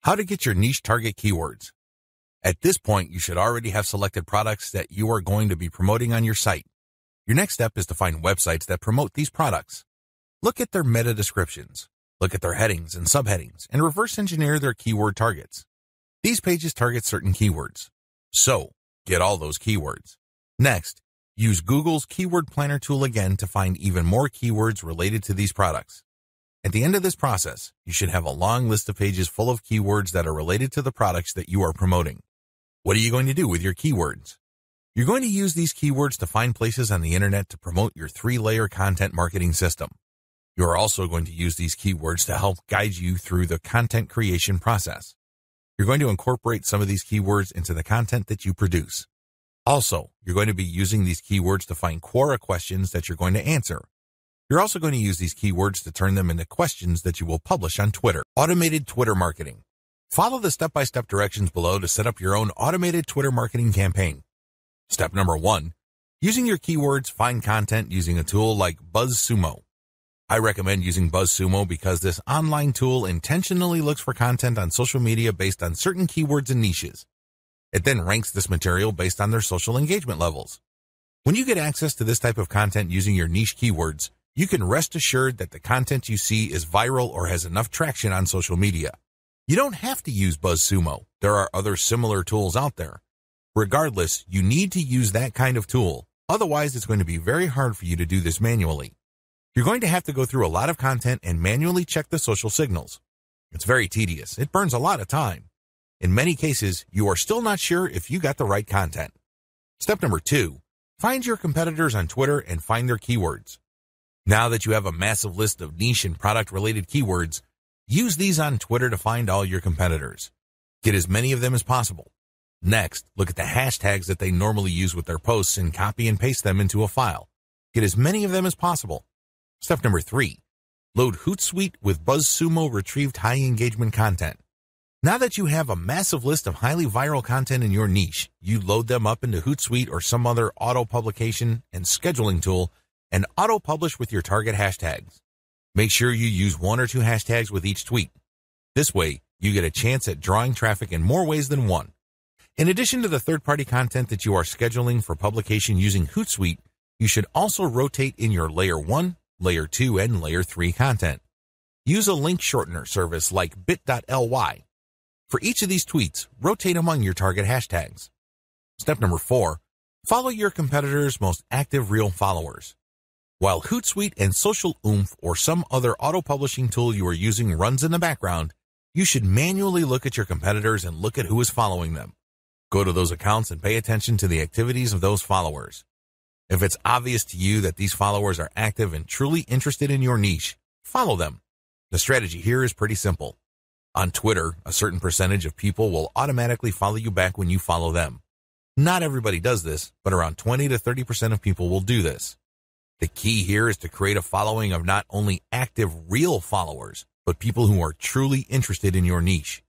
How to get your niche target keywords. At this point, you should already have selected products that you are going to be promoting on your site. Your next step is to find websites that promote these products. Look at their meta descriptions. Look at their headings and subheadings and reverse engineer their keyword targets. These pages target certain keywords. So, get all those keywords. Next, use Google's Keyword Planner tool again to find even more keywords related to these products. At the end of this process, you should have a long list of pages full of keywords that are related to the products that you are promoting. What are you going to do with your keywords? You're going to use these keywords to find places on the internet to promote your 3-layer content marketing system. You are also going to use these keywords to help guide you through the content creation process. You're going to incorporate some of these keywords into the content that you produce. Also, you're going to be using these keywords to find Quora questions that you're going to answer. You're also going to use these keywords to turn them into questions that you will publish on Twitter. Automated Twitter marketing. Follow the step-by-step directions below to set up your own automated Twitter marketing campaign. Step number 1. Using your keywords, find content using a tool like BuzzSumo. I recommend using BuzzSumo because this online tool intentionally looks for content on social media based on certain keywords and niches. It then ranks this material based on their social engagement levels. When you get access to this type of content using your niche keywords, you can rest assured that the content you see is viral or has enough traction on social media. You don't have to use BuzzSumo. There are other similar tools out there. Regardless, you need to use that kind of tool. Otherwise, it's going to be very hard for you to do this manually. You're going to have to go through a lot of content and manually check the social signals. It's very tedious. It burns a lot of time. In many cases, you are still not sure if you got the right content. Step number 2. Find your competitors on Twitter and find their keywords. Now that you have a massive list of niche and product-related keywords, use these on Twitter to find all your competitors. Get as many of them as possible. Next, look at the hashtags that they normally use with their posts and copy and paste them into a file. Get as many of them as possible. Step number 3. Load Hootsuite with BuzzSumo retrieved high engagement content. Now that you have a massive list of highly viral content in your niche, you load them up into Hootsuite or some other auto-publication and scheduling tool and auto-publish with your target hashtags. Make sure you use 1 or 2 hashtags with each tweet. This way, you get a chance at drawing traffic in more ways than one. In addition to the third-party content that you are scheduling for publication using Hootsuite, you should also rotate in your Layer 1, Layer 2, and Layer 3 content. Use a link shortener service like bit.ly. For each of these tweets, rotate among your target hashtags. Step number 4. Follow your competitors' most active real followers. While Hootsuite and Social Oomph or some other auto-publishing tool you are using runs in the background, you should manually look at your competitors and look at who is following them. Go to those accounts and pay attention to the activities of those followers. If it's obvious to you that these followers are active and truly interested in your niche, follow them. The strategy here is pretty simple. On Twitter, a certain percentage of people will automatically follow you back when you follow them. Not everybody does this, but around 20 to 30% of people will do this. The key here is to create a following of not only active, real followers, but people who are truly interested in your niche.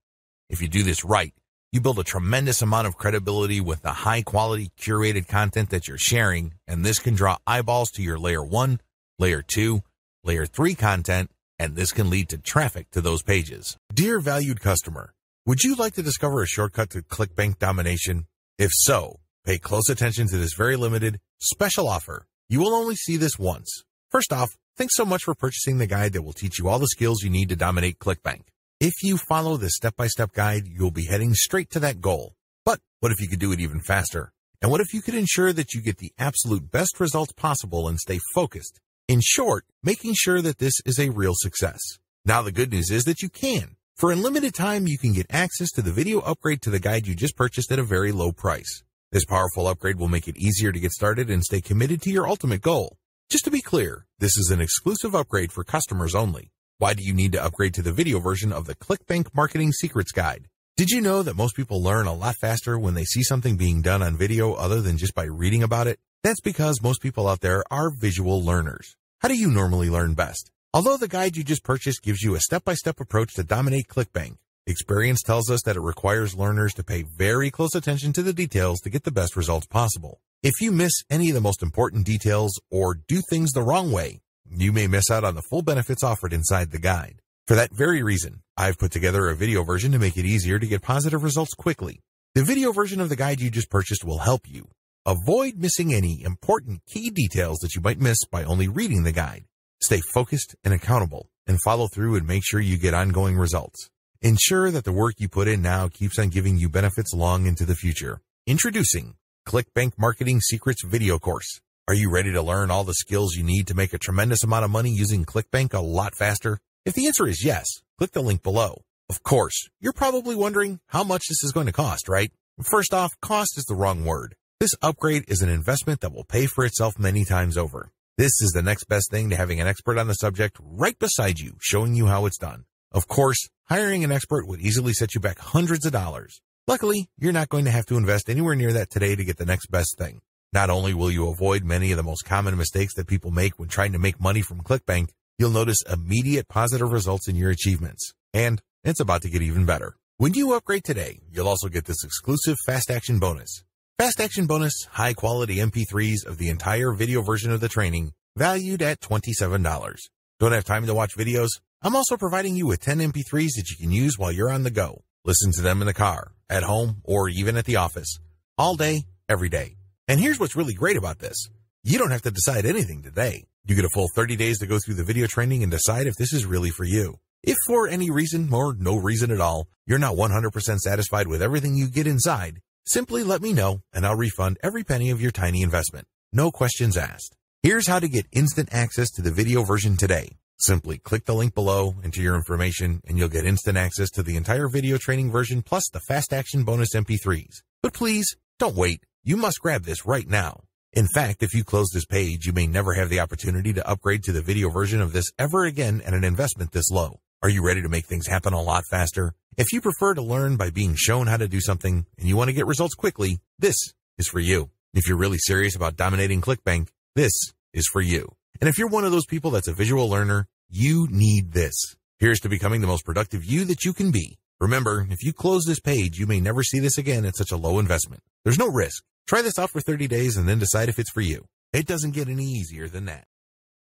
If you do this right, you build a tremendous amount of credibility with the high-quality, curated content that you're sharing, and this can draw eyeballs to your Layer 1, Layer 2, Layer 3 content, and this can lead to traffic to those pages. Dear valued customer, would you like to discover a shortcut to ClickBank domination? If so, pay close attention to this very limited, special offer. You will only see this once. First off, thanks so much for purchasing the guide that will teach you all the skills you need to dominate ClickBank. If you follow this step-by-step guide, you'll be heading straight to that goal. But what if you could do it even faster? And what if you could ensure that you get the absolute best results possible and stay focused? In short, making sure that this is a real success. Now the good news is that you can. For a limited time, you can get access to the video upgrade to the guide you just purchased at a very low price. This powerful upgrade will make it easier to get started and stay committed to your ultimate goal. Just to be clear, this is an exclusive upgrade for customers only. Why do you need to upgrade to the video version of the ClickBank Marketing Secrets Guide? Did you know that most people learn a lot faster when they see something being done on video other than just by reading about it? That's because most people out there are visual learners. How do you normally learn best? Although the guide you just purchased gives you a step-by-step approach to dominate ClickBank, experience tells us that it requires learners to pay very close attention to the details to get the best results possible. If you miss any of the most important details or do things the wrong way, you may miss out on the full benefits offered inside the guide. For that very reason, I've put together a video version to make it easier to get positive results quickly. The video version of the guide you just purchased will help you avoid missing any important key details that you might miss by only reading the guide. Stay focused and accountable, and follow through and make sure you get ongoing results. Ensure that the work you put in now keeps on giving you benefits long into the future. Introducing ClickBank Marketing Secrets video course. Are you ready to learn all the skills you need to make a tremendous amount of money using ClickBank a lot faster? If the answer is yes, click the link below. Of course, you're probably wondering how much this is going to cost, right? First off, cost is the wrong word. This upgrade is an investment that will pay for itself many times over. This is the next best thing to having an expert on the subject right beside you, showing you how it's done. Of course, hiring an expert would easily set you back hundreds of dollars. Luckily, you're not going to have to invest anywhere near that today to get the next best thing. Not only will you avoid many of the most common mistakes that people make when trying to make money from ClickBank, you'll notice immediate positive results in your achievements. And it's about to get even better. When you upgrade today, you'll also get this exclusive Fast Action bonus. Fast Action bonus, high-quality MP3s of the entire video version of the training, valued at $27. Don't have time to watch videos? I'm also providing you with 10 MP3s that you can use while you're on the go. Listen to them in the car, at home, or even at the office. All day, every day. And here's what's really great about this. You don't have to decide anything today. You get a full 30 days to go through the video training and decide if this is really for you. If for any reason, or no reason at all, you're not 100% satisfied with everything you get inside, simply let me know and I'll refund every penny of your tiny investment. No questions asked. Here's how to get instant access to the video version today. Simply click the link below, enter your information, and you'll get instant access to the entire video training version plus the Fast Action bonus MP3s. But please, don't wait. You must grab this right now. In fact, if you close this page, you may never have the opportunity to upgrade to the video version of this ever again at an investment this low. Are you ready to make things happen a lot faster? If you prefer to learn by being shown how to do something and you want to get results quickly, this is for you. If you're really serious about dominating ClickBank, this is for you. And if you're one of those people that's a visual learner, you need this. Here's to becoming the most productive you that you can be. Remember, if you close this page, you may never see this again at such a low investment. There's no risk. Try this out for 30 days and then decide if it's for you. It doesn't get any easier than that.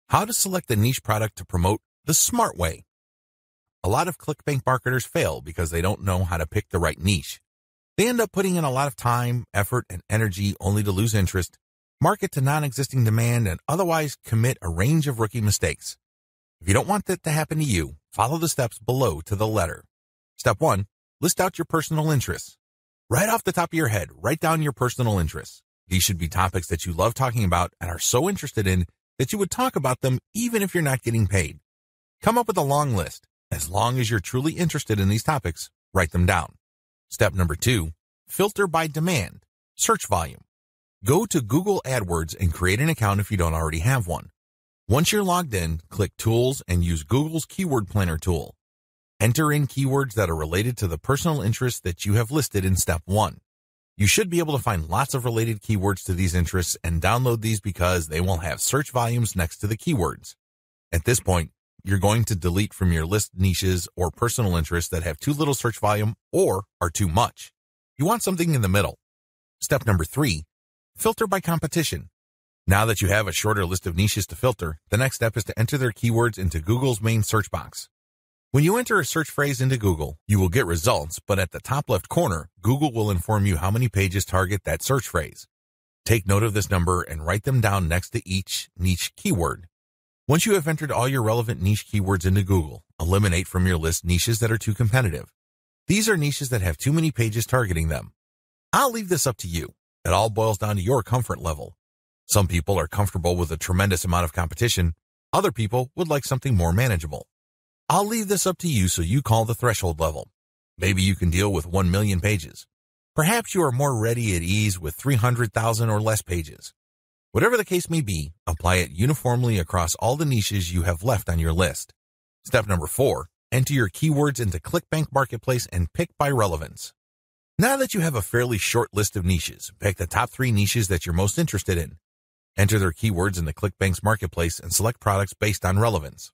How to select a niche product to promote the smart way. A lot of ClickBank marketers fail because they don't know how to pick the right niche. They end up putting in a lot of time, effort, and energy only to lose interest, market to non-existing demand, and otherwise commit a range of rookie mistakes. If you don't want that to happen to you, follow the steps below to the letter. Step 1. List out your personal interests. Right off the top of your head, write down your personal interests. These should be topics that you love talking about and are so interested in that you would talk about them even if you're not getting paid. Come up with a long list. As long as you're truly interested in these topics, write them down. Step number 2, filter by demand, search volume. Go to Google AdWords and create an account if you don't already have one. Once you're logged in, click Tools and use Google's Keyword Planner tool. Enter in keywords that are related to the personal interests that you have listed in Step 1. You should be able to find lots of related keywords to these interests and download these because they will have search volumes next to the keywords. At this point, you're going to delete from your list niches or personal interests that have too little search volume or are too much. You want something in the middle. Step number 3, filter by competition. Now that you have a shorter list of niches to filter, the next step is to enter their keywords into Google's main search box. When you enter a search phrase into Google, you will get results, but at the top left corner, Google will inform you how many pages target that search phrase. Take note of this number and write them down next to each niche keyword. Once you have entered all your relevant niche keywords into Google, eliminate from your list niches that are too competitive. These are niches that have too many pages targeting them. I'll leave this up to you. It all boils down to your comfort level. Some people are comfortable with a tremendous amount of competition. Other people would like something more manageable. I'll leave this up to you so you call the threshold level. Maybe you can deal with 1 million pages. Perhaps you are more ready at ease with 300,000 or less pages. Whatever the case may be, apply it uniformly across all the niches you have left on your list. Step number 4, enter your keywords into ClickBank Marketplace and pick by relevance. Now that you have a fairly short list of niches, pick the top 3 niches that you're most interested in. Enter their keywords into ClickBank's Marketplace and select products based on relevance.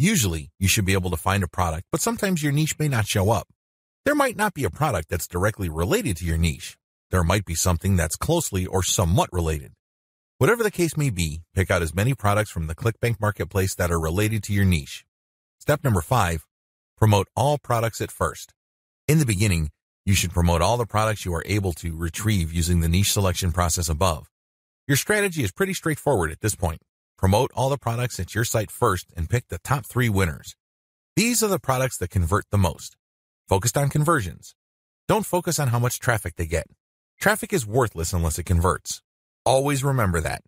Usually, you should be able to find a product, but sometimes your niche may not show up. There might not be a product that's directly related to your niche. There might be something that's closely or somewhat related. Whatever the case may be, pick out as many products from the ClickBank Marketplace that are related to your niche. Step number 5, Promote all products at first. In the beginning, you should promote all the products you are able to retrieve using the niche selection process above. Your strategy is pretty straightforward at this point. Promote all the products at your site first and pick the top 3 winners. These are the products that convert the most. Focused on conversions. Don't focus on how much traffic they get. Traffic is worthless unless it converts. Always remember that.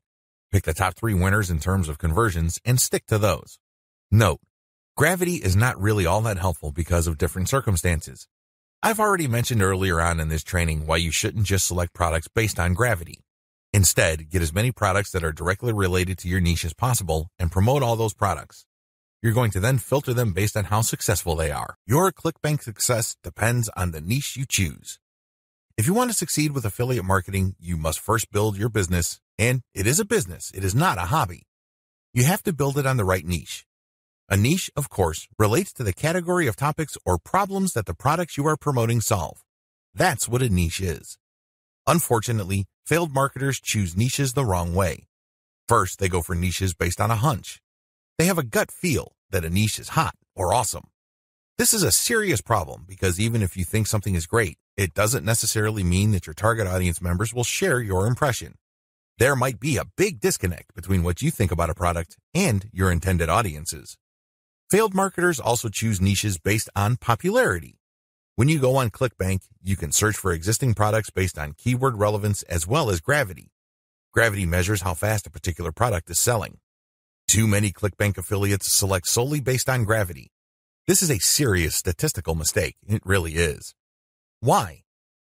Pick the top 3 winners in terms of conversions and stick to those. Note, gravity is not really all that helpful because of different circumstances. I've already mentioned earlier on in this training why you shouldn't just select products based on gravity. Instead, get as many products that are directly related to your niche as possible and promote all those products. You're going to then filter them based on how successful they are. Your ClickBank success depends on the niche you choose. If you want to succeed with affiliate marketing, you must first build your business, and it is a business, it is not a hobby. You have to build it on the right niche. A niche, of course, relates to the category of topics or problems that the products you are promoting solve. That's what a niche is. Unfortunately, failed marketers choose niches the wrong way. First, they go for niches based on a hunch. They have a gut feel that a niche is hot or awesome. This is a serious problem because even if you think something is great, it doesn't necessarily mean that your target audience members will share your impression. There might be a big disconnect between what you think about a product and your intended audiences. Failed marketers also choose niches based on popularity. When you go on ClickBank, you can search for existing products based on keyword relevance as well as gravity. Gravity measures how fast a particular product is selling. Too many ClickBank affiliates select solely based on gravity. This is a serious statistical mistake. It really is. Why?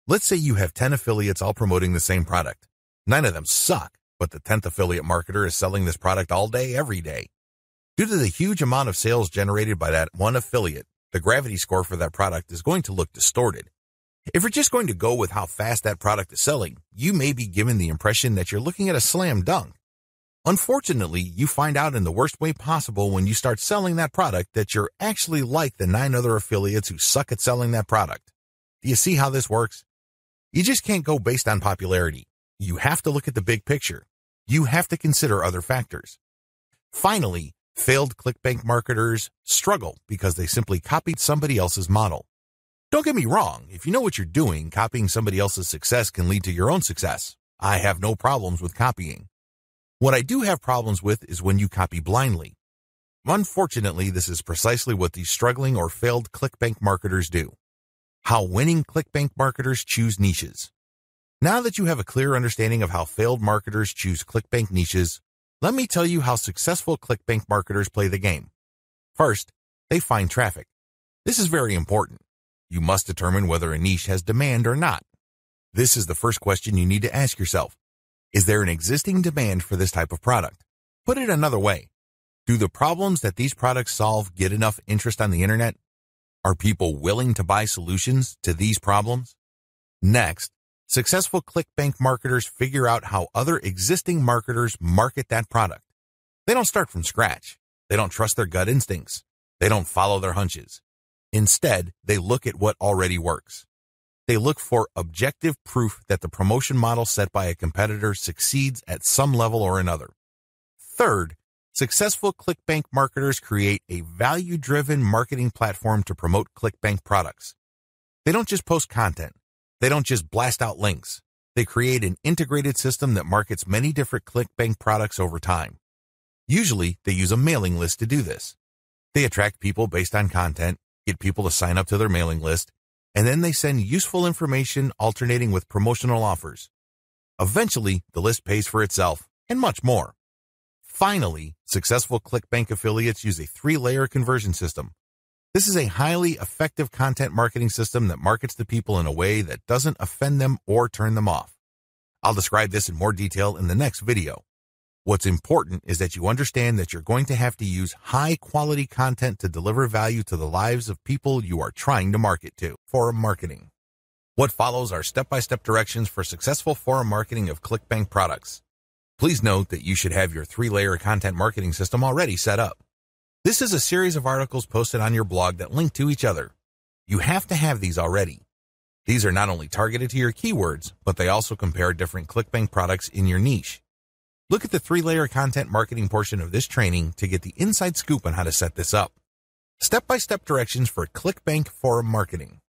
Let's say you have 10 affiliates all promoting the same product. 9 of them suck, but the 10th affiliate marketer is selling this product all day, every day. Due to the huge amount of sales generated by that one affiliate, the gravity score for that product is going to look distorted. If you're just going to go with how fast that product is selling, you may be given the impression that you're looking at a slam dunk. Unfortunately, you find out in the worst way possible when you start selling that product that you're actually like the 9 other affiliates who suck at selling that product. Do you see how this works? You just can't go based on popularity. You have to look at the big picture. You have to consider other factors. Finally, failed ClickBank marketers struggle because they simply copied somebody else's model. Don't get me wrong, if you know what you're doing, copying somebody else's success can lead to your own success. I have no problems with copying. What I do have problems with is when you copy blindly. Unfortunately, this is precisely what these struggling or failed ClickBank marketers do. How winning ClickBank marketers choose niches. Now that you have a clear understanding of how failed marketers choose ClickBank niches, let me tell you how successful ClickBank marketers play the game. First, they find traffic. This is very important. You must determine whether a niche has demand or not. This is the first question you need to ask yourself. Is there an existing demand for this type of product? Put it another way. Do the problems that these products solve get enough interest on the internet? Are people willing to buy solutions to these problems? Next, successful ClickBank marketers figure out how other existing marketers market that product. They don't start from scratch. They don't trust their gut instincts. They don't follow their hunches. Instead, they look at what already works. They look for objective proof that the promotion model set by a competitor succeeds at some level or another. Third, successful ClickBank marketers create a value-driven marketing platform to promote ClickBank products. They don't just post content. They don't just blast out links. They create an integrated system that markets many different ClickBank products over time. Usually, they use a mailing list to do this. They attract people based on content, get people to sign up to their mailing list, and then they send useful information alternating with promotional offers. Eventually, the list pays for itself, and much more. Finally, successful ClickBank affiliates use a 3-layer conversion system. This is a highly effective content marketing system that markets to people in a way that doesn't offend them or turn them off. I'll describe this in more detail in the next video. What's important is that you understand that you're going to have to use high-quality content to deliver value to the lives of people you are trying to market to. Forum marketing. What follows are step-by-step directions for successful forum marketing of ClickBank products. Please note that you should have your 3-layer content marketing system already set up. This is a series of articles posted on your blog that link to each other. You have to have these already. These are not only targeted to your keywords, but they also compare different ClickBank products in your niche. Look at the 3-layer content marketing portion of this training to get the inside scoop on how to set this up. Step-by-step directions for ClickBank forum marketing.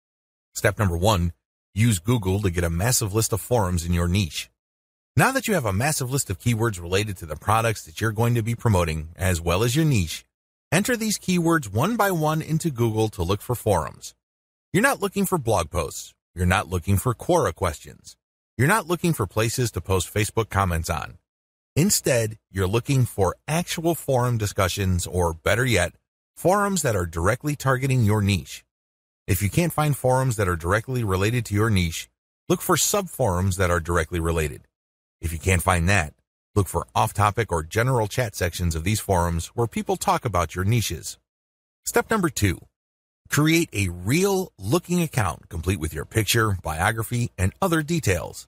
Step number 1, use Google to get a massive list of forums in your niche. Now that you have a massive list of keywords related to the products that you're going to be promoting, as well as your niche, enter these keywords one by one into Google to look for forums. You're not looking for blog posts. You're not looking for Quora questions. You're not looking for places to post Facebook comments on. Instead, you're looking for actual forum discussions, or better yet, forums that are directly targeting your niche. If you can't find forums that are directly related to your niche, look for sub-forums that are directly related. If you can't find that, look for off-topic or general chat sections of these forums where people talk about your niches. Step number 2, create a real-looking account complete with your picture, biography, and other details.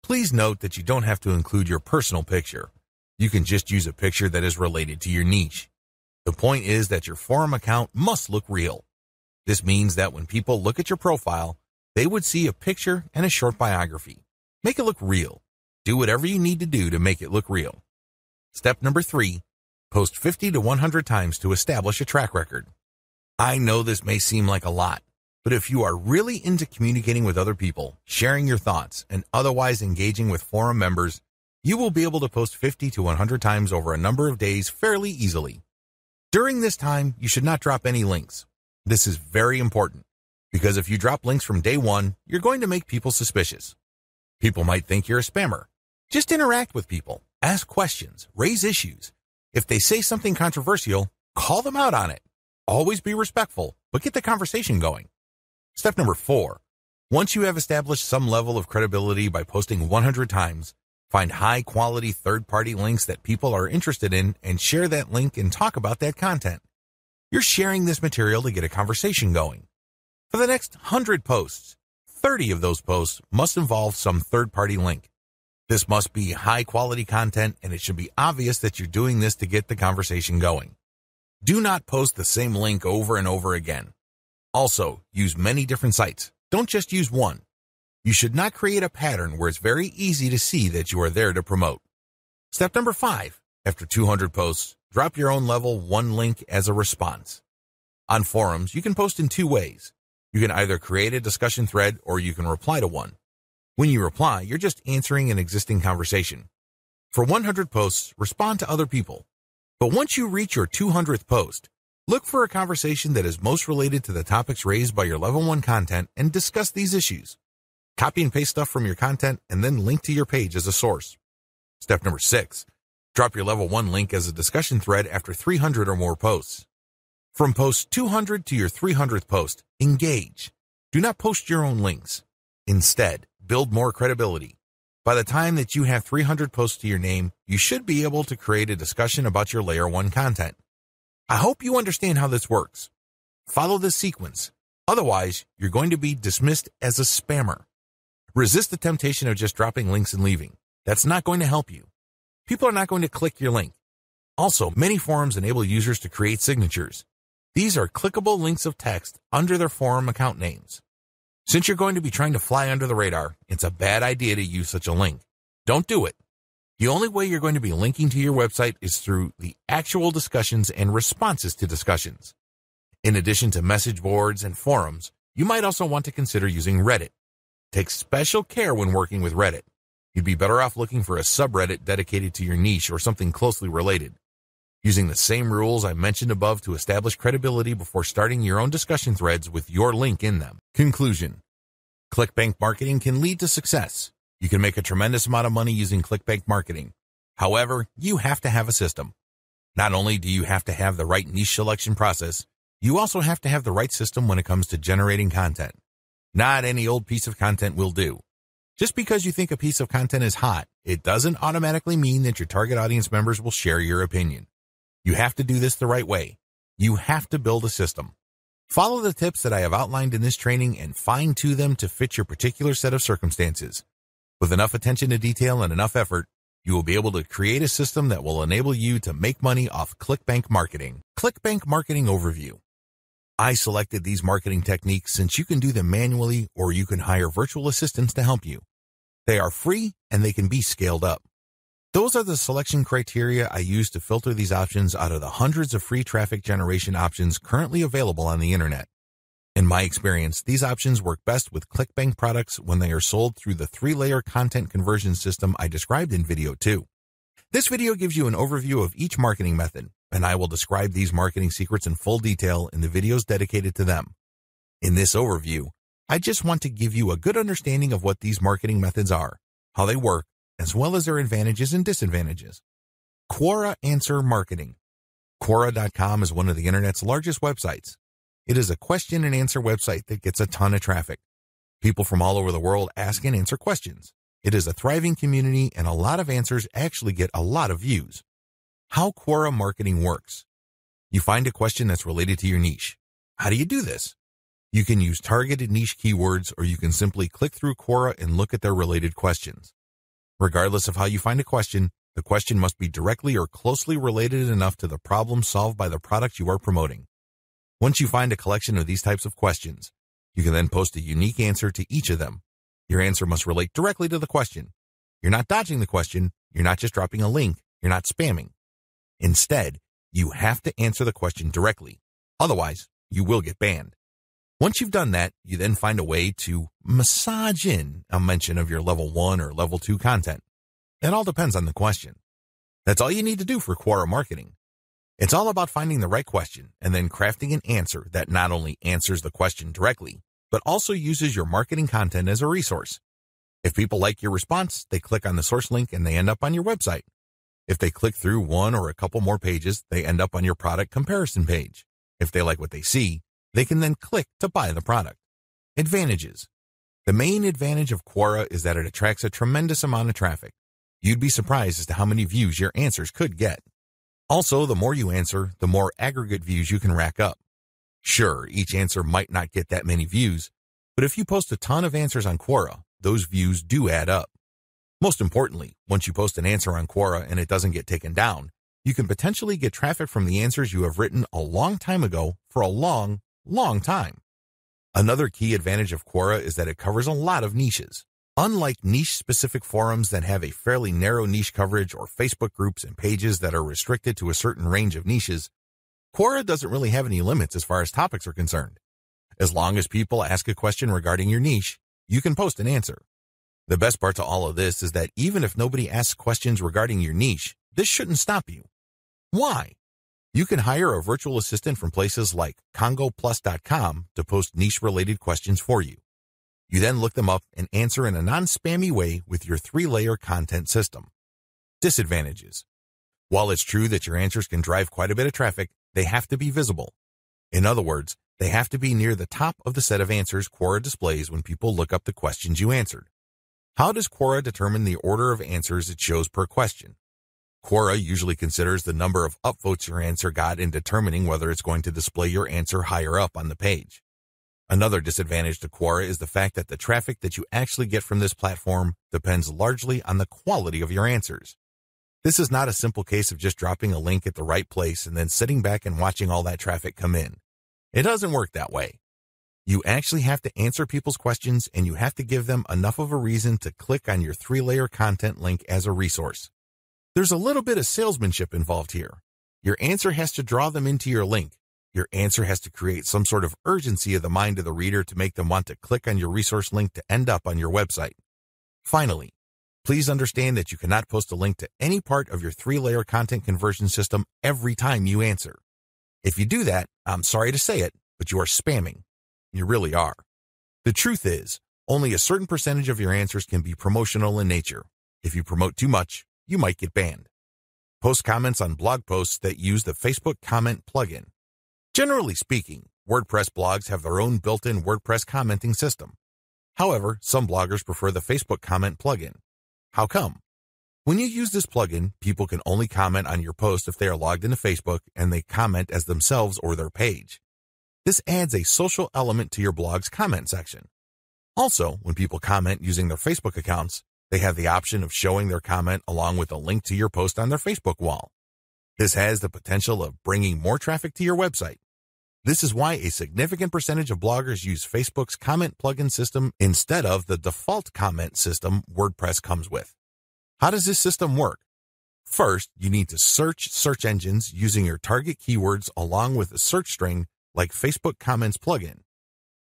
Please note that you don't have to include your personal picture. You can just use a picture that is related to your niche. The point is that your forum account must look real. This means that when people look at your profile, they would see a picture and a short biography. Make it look real. Do whatever you need to do to make it look real. Step number 3, post 50 to 100 times to establish a track record. I know this may seem like a lot, but if you are really into communicating with other people, sharing your thoughts, and otherwise engaging with forum members, you will be able to post 50 to 100 times over a number of days fairly easily. During this time, you should not drop any links. This is very important, because if you drop links from day 1, you're going to make people suspicious. People might think you're a spammer. Just interact with people, ask questions, raise issues. If they say something controversial, call them out on it. Always be respectful, but get the conversation going. Step number 4, once you have established some level of credibility by posting 100 times, find high-quality third-party links that people are interested in and share that link and talk about that content. You're sharing this material to get a conversation going. For the next 100 posts, 30 of those posts must involve some third-party link. This must be high-quality content, and it should be obvious that you're doing this to get the conversation going. Do not post the same link over and over again. Also, use many different sites. Don't just use one. You should not create a pattern where it's very easy to see that you are there to promote. Step number 5, after 200 posts, drop your own level 1 link as a response. On forums, you can post in 2 ways. You can either create a discussion thread or you can reply to one. When you reply, you're just answering an existing conversation. For 100 posts, respond to other people. But once you reach your 200th post, look for a conversation that is most related to the topics raised by your level 1 content and discuss these issues. Copy and paste stuff from your content and then link to your page as a source. Step number 6, drop your level 1 link as a discussion thread after 300 or more posts. From post 200 to your 300th post, engage. Do not post your own links. Instead, build more credibility. By the time that you have 300 posts to your name, you should be able to create a discussion about your layer 1 content. I hope you understand how this works. Follow this sequence. Otherwise, you're going to be dismissed as a spammer. Resist the temptation of just dropping links and leaving. That's not going to help you. People are not going to click your link. Also, many forums enable users to create signatures. These are clickable links of text under their forum account names. Since you're going to be trying to fly under the radar, it's a bad idea to use such a link. Don't do it. The only way you're going to be linking to your website is through the actual discussions and responses to discussions. In addition to message boards and forums, you might also want to consider using Reddit. Take special care when working with Reddit. You'd be better off looking for a subreddit dedicated to your niche or something closely related. Using the same rules I mentioned above to establish credibility before starting your own discussion threads with your link in them. Conclusion. ClickBank marketing can lead to success. You can make a tremendous amount of money using ClickBank marketing. However, you have to have a system. Not only do you have to have the right niche selection process, you also have to have the right system when it comes to generating content. Not any old piece of content will do. Just because you think a piece of content is hot, it doesn't automatically mean that your target audience members will share your opinion. You have to do this the right way. You have to build a system. Follow the tips that I have outlined in this training and fine-tune them to fit your particular set of circumstances. With enough attention to detail and enough effort, you will be able to create a system that will enable you to make money off ClickBank marketing. ClickBank marketing overview. I selected these marketing techniques since you can do them manually or you can hire virtual assistants to help you. They are free and they can be scaled up. Those are the selection criteria I use to filter these options out of the hundreds of free traffic generation options currently available on the internet. In my experience, these options work best with ClickBank products when they are sold through the 3-layer content conversion system I described in video 2. This video gives you an overview of each marketing method, and I will describe these marketing secrets in full detail in the videos dedicated to them. In this overview, I just want to give you a good understanding of what these marketing methods are, how they work, as well as their advantages and disadvantages. Quora Answer Marketing. Quora.com is one of the internet's largest websites. It is a question and answer website that gets a ton of traffic. People from all over the world ask and answer questions. It is a thriving community, and a lot of answers actually get a lot of views. How Quora marketing works. You find a question that's related to your niche. How do you do this? You can use targeted niche keywords, or you can simply click through Quora and look at their related questions. Regardless of how you find a question, the question must be directly or closely related enough to the problem solved by the product you are promoting. Once you find a collection of these types of questions, you can then post a unique answer to each of them. Your answer must relate directly to the question. You're not dodging the question. You're not just dropping a link. You're not spamming. Instead, you have to answer the question directly. Otherwise, you will get banned. Once you've done that, you then find a way to massage in a mention of your level 1 or level 2 content. It all depends on the question. That's all you need to do for Quora marketing. It's all about finding the right question and then crafting an answer that not only answers the question directly, but also uses your marketing content as a resource. If people like your response, they click on the source link and they end up on your website. If they click through one or a couple more pages, they end up on your product comparison page. If they like what they see, they can then click to buy the product. Advantages. The main advantage of Quora is that it attracts a tremendous amount of traffic. You'd be surprised as to how many views your answers could get. Also, the more you answer, the more aggregate views you can rack up. Sure, each answer might not get that many views, but if you post a ton of answers on Quora, those views do add up. Most importantly, once you post an answer on Quora and it doesn't get taken down, you can potentially get traffic from the answers you have written a long time ago for a long time. Another key advantage of Quora is that it covers a lot of niches. Unlike niche-specific forums that have a fairly narrow niche coverage or Facebook groups and pages that are restricted to a certain range of niches, Quora doesn't really have any limits as far as topics are concerned. As long as people ask a question regarding your niche, you can post an answer. The best part to all of this is that even if nobody asks questions regarding your niche, this shouldn't stop you. Why? You can hire a virtual assistant from places like congoplus.com to post niche-related questions for you. You then look them up and answer in a non-spammy way with your 3-layer content system. Disadvantages. While it's true that your answers can drive quite a bit of traffic, they have to be visible. In other words, they have to be near the top of the set of answers Quora displays when people look up the questions you answered. How does Quora determine the order of answers it shows per question? Quora usually considers the number of upvotes your answer got in determining whether it's going to display your answer higher up on the page. Another disadvantage to Quora is the fact that the traffic that you actually get from this platform depends largely on the quality of your answers. This is not a simple case of just dropping a link at the right place and then sitting back and watching all that traffic come in. It doesn't work that way. You actually have to answer people's questions, and you have to give them enough of a reason to click on your 3-layer content link as a resource. There's a little bit of salesmanship involved here. Your answer has to draw them into your link. Your answer has to create some sort of urgency of the mind of the reader to make them want to click on your resource link to end up on your website. Finally, please understand that you cannot post a link to any part of your 3-layer content conversion system every time you answer. If you do that, I'm sorry to say it, but you are spamming. You really are. The truth is, only a certain percentage of your answers can be promotional in nature. If you promote too much, you might get banned. Post comments on blog posts that use the Facebook comment plugin. Generally speaking, WordPress blogs have their own built-in WordPress commenting system. However, some bloggers prefer the Facebook comment plugin. How come? When you use this plugin, people can only comment on your post if they are logged into Facebook and they comment as themselves or their page. This adds a social element to your blog's comment section. Also, when people comment using their Facebook accounts, they have the option of showing their comment along with a link to your post on their Facebook wall. This has the potential of bringing more traffic to your website. This is why a significant percentage of bloggers use Facebook's comment plugin system instead of the default comment system WordPress comes with. How does this system work? First, you need to search search engines using your target keywords along with a search string like Facebook Comments plugin.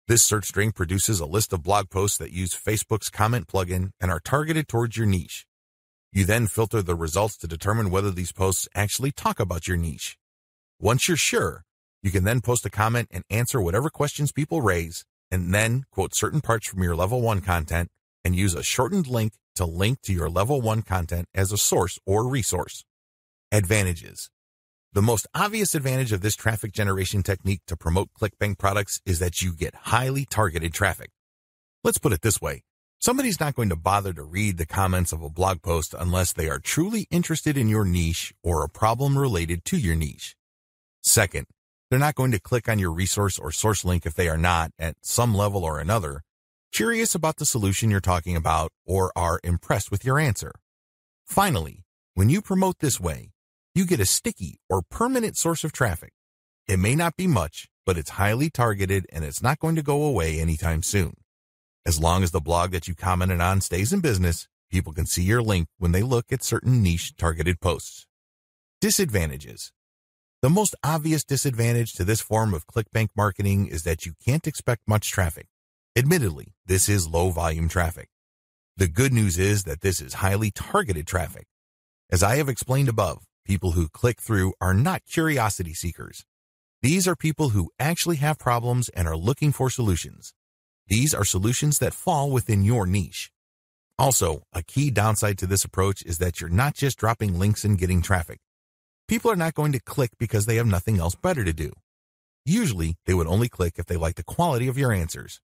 This search string produces a list of blog posts that use Facebook's comment plugin and are targeted towards your niche. You then filter the results to determine whether these posts actually talk about your niche. Once you're sure, you can then post a comment and answer whatever questions people raise, and then quote certain parts from your Level 1 content and use a shortened link to link to your Level 1 content as a source or resource. Advantages. The most obvious advantage of this traffic generation technique to promote ClickBank products is that you get highly targeted traffic. Let's put it this way. Somebody's not going to bother to read the comments of a blog post unless they are truly interested in your niche or a problem related to your niche. Second, they're not going to click on your resource or source link if they are not, at some level or another, curious about the solution you're talking about or are impressed with your answer. Finally, when you promote this way, you get a sticky or permanent source of traffic. It may not be much, but it's highly targeted and it's not going to go away anytime soon. As long as the blog that you commented on stays in business, people can see your link when they look at certain niche targeted posts. Disadvantages. The most obvious disadvantage to this form of ClickBank marketing is that you can't expect much traffic. Admittedly, this is low volume traffic. The good news is that this is highly targeted traffic. As I have explained above, people who click through are not curiosity seekers. These are people who actually have problems and are looking for solutions. These are solutions that fall within your niche. Also, a key downside to this approach is that you're not just dropping links and getting traffic. People are not going to click because they have nothing else better to do. Usually, they would only click if they like the quality of your answers.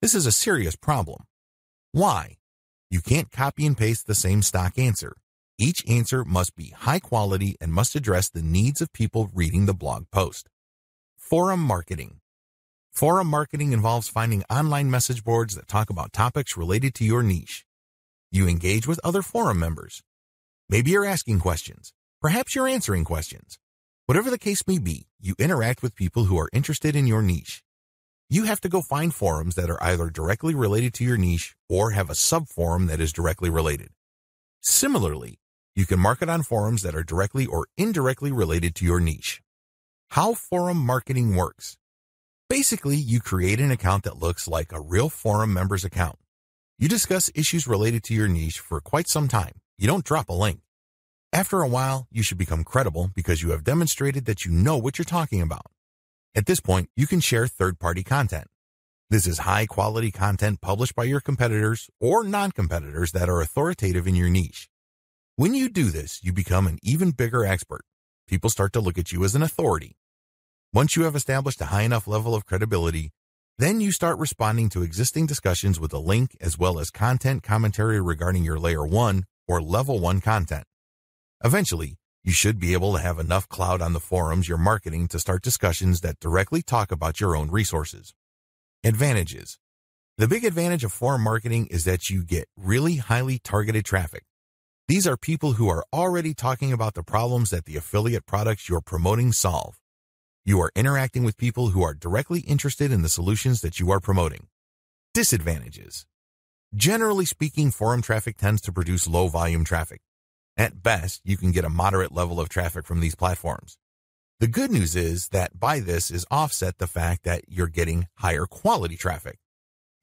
This is a serious problem. Why? You can't copy and paste the same stock answer. Each answer must be high quality and must address the needs of people reading the blog post. Forum marketing. Forum marketing involves finding online message boards that talk about topics related to your niche. You engage with other forum members. Maybe you're asking questions. Perhaps you're answering questions. Whatever the case may be, you interact with people who are interested in your niche. You have to go find forums that are either directly related to your niche or have a sub-forum that is directly related. Similarly, you can market on forums that are directly or indirectly related to your niche. How forum marketing works. Basically, you create an account that looks like a real forum member's account. You discuss issues related to your niche for quite some time. You don't drop a link. After a while, you should become credible because you have demonstrated that you know what you're talking about. At this point, you can share third-party content. This is high-quality content published by your competitors or non-competitors that are authoritative in your niche. When you do this, you become an even bigger expert. People start to look at you as an authority. Once you have established a high enough level of credibility, then you start responding to existing discussions with a link as well as content commentary regarding your Layer 1 or Level 1 content. Eventually, you should be able to have enough clout on the forums you're marketing to start discussions that directly talk about your own resources. Advantages. The big advantage of forum marketing is that you get really highly targeted traffic. These are people who are already talking about the problems that the affiliate products you're promoting solve. You are interacting with people who are directly interested in the solutions that you are promoting. Disadvantages. Generally speaking, forum traffic tends to produce low volume traffic. At best, you can get a moderate level of traffic from these platforms. The good news is that by this is offset the fact that you're getting higher quality traffic.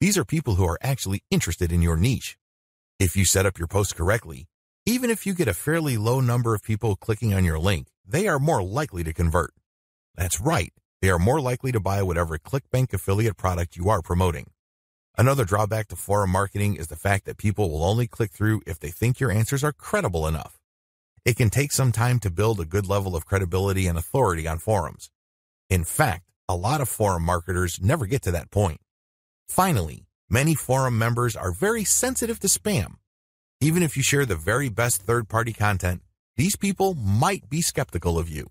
These are people who are actually interested in your niche. If you set up your post correctly, even if you get a fairly low number of people clicking on your link, they are more likely to convert. That's right, they are more likely to buy whatever ClickBank affiliate product you are promoting. Another drawback to forum marketing is the fact that people will only click through if they think your answers are credible enough. It can take some time to build a good level of credibility and authority on forums. In fact, a lot of forum marketers never get to that point. Finally, many forum members are very sensitive to spam. Even if you share the very best third-party content, these people might be skeptical of you.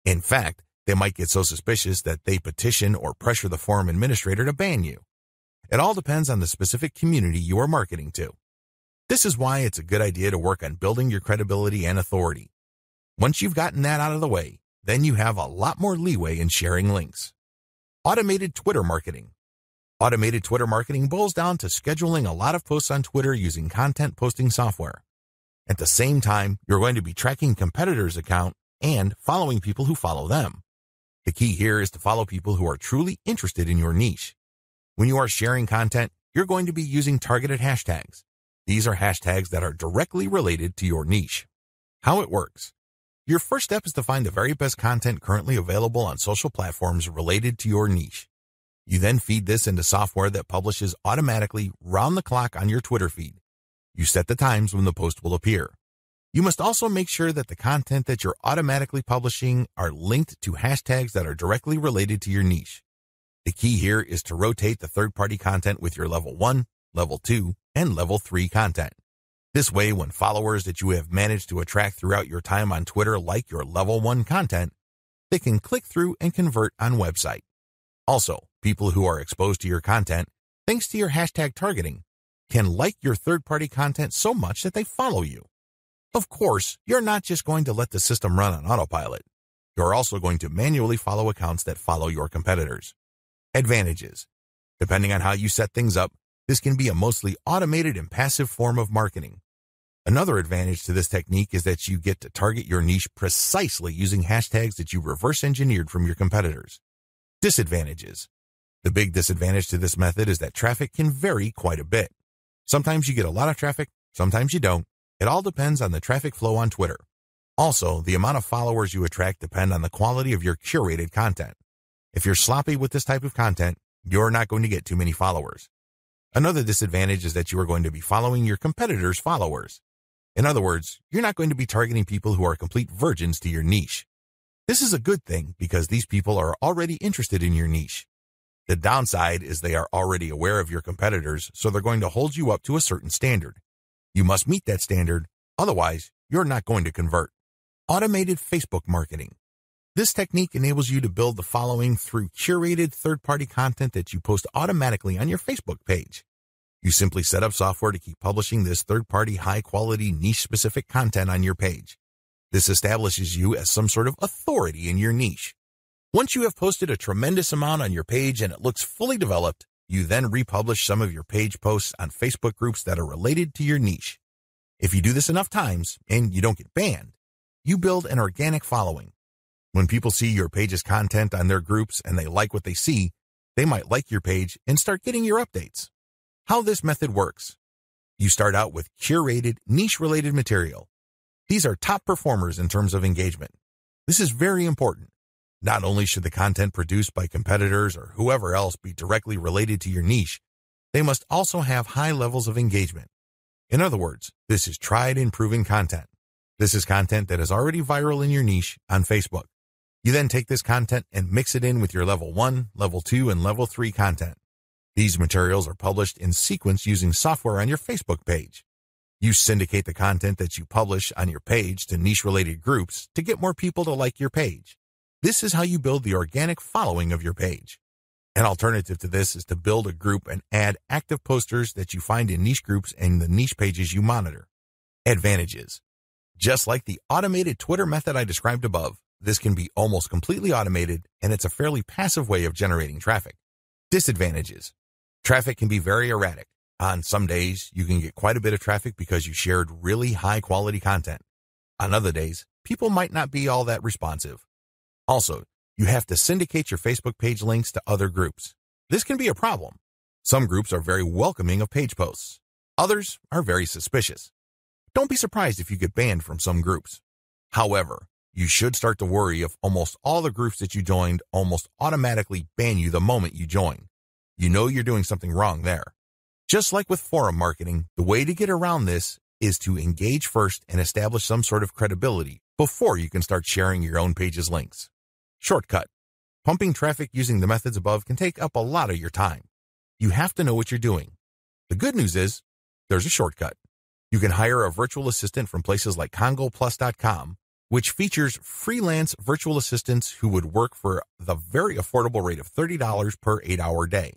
In fact, they might get so suspicious that they petition or pressure the forum administrator to ban you. It all depends on the specific community you are marketing to. This is why it's a good idea to work on building your credibility and authority. Once you've gotten that out of the way, then you have a lot more leeway in sharing links. Automated Twitter marketing. Automated Twitter marketing boils down to scheduling a lot of posts on Twitter using content posting software. At the same time, you're going to be tracking competitors' account and following people who follow them. The key here is to follow people who are truly interested in your niche. When you are sharing content, you're going to be using targeted hashtags. These are hashtags that are directly related to your niche. How it works. Your first step is to find the very best content currently available on social platforms related to your niche. You then feed this into software that publishes automatically round the clock on your Twitter feed. You set the times when the post will appear. You must also make sure that the content that you're automatically publishing are linked to hashtags that are directly related to your niche. The key here is to rotate the third-party content with your level 1, level 2, and level 3 content. This way, when followers that you have managed to attract throughout your time on Twitter like your level 1 content, they can click through and convert on website. Also, people who are exposed to your content, thanks to your hashtag targeting, can like your third-party content so much that they follow you. Of course, you're not just going to let the system run on autopilot. You're also going to manually follow accounts that follow your competitors. Advantages. Depending on how you set things up, this can be a mostly automated and passive form of marketing. Another advantage to this technique is that you get to target your niche precisely using hashtags that you reverse engineered from your competitors. Disadvantages. The big disadvantage to this method is that traffic can vary quite a bit. Sometimes you get a lot of traffic, sometimes you don't. It all depends on the traffic flow on Twitter. Also, the amount of followers you attract depend on the quality of your curated content. If you're sloppy with this type of content, you're not going to get too many followers. Another disadvantage is that you are going to be following your competitors' followers. In other words, you're not going to be targeting people who are complete virgins to your niche. This is a good thing because these people are already interested in your niche. The downside is they are already aware of your competitors, so they're going to hold you up to a certain standard. You must meet that standard, otherwise you're not going to convert. Automated Facebook marketing. This technique enables you to build the following through curated third-party content that you post automatically on your Facebook page. You simply set up software to keep publishing this third-party high-quality niche-specific content on your page. This establishes you as some sort of authority in your niche. Once you have posted a tremendous amount on your page and it looks fully developed, you then republish some of your page posts on Facebook groups that are related to your niche. If you do this enough times and you don't get banned, you build an organic following. When people see your page's content on their groups and they like what they see, they might like your page and start getting your updates. How this method works. You start out with curated, niche-related material. These are top performers in terms of engagement. This is very important. Not only should the content produced by competitors or whoever else be directly related to your niche, they must also have high levels of engagement. In other words, this is tried and proven content. This is content that is already viral in your niche on Facebook. You then take this content and mix it in with your level 1, level 2, and level 3 content. These materials are published in sequence using software on your Facebook page. You syndicate the content that you publish on your page to niche-related groups to get more people to like your page. This is how you build the organic following of your page. An alternative to this is to build a group and add active posters that you find in niche groups and the niche pages you monitor. Advantages. Just like the automated Twitter method I described above, this can be almost completely automated, and it's a fairly passive way of generating traffic. Disadvantages. Traffic can be very erratic. On some days, you can get quite a bit of traffic because you shared really high-quality content. On other days, people might not be all that responsive. Also, you have to syndicate your Facebook page links to other groups. This can be a problem. Some groups are very welcoming of page posts. Others are very suspicious. Don't be surprised if you get banned from some groups. However, you should start to worry if almost all the groups that you joined almost automatically ban you the moment you join. You know you're doing something wrong there. Just like with forum marketing, the way to get around this is to engage first and establish some sort of credibility before you can start sharing your own page's links. Shortcut. Pumping traffic using the methods above can take up a lot of your time. You have to know what you're doing. The good news is, there's a shortcut. You can hire a virtual assistant from places like CongoPlus.com, which features freelance virtual assistants who would work for the very affordable rate of $30 per 8-hour day.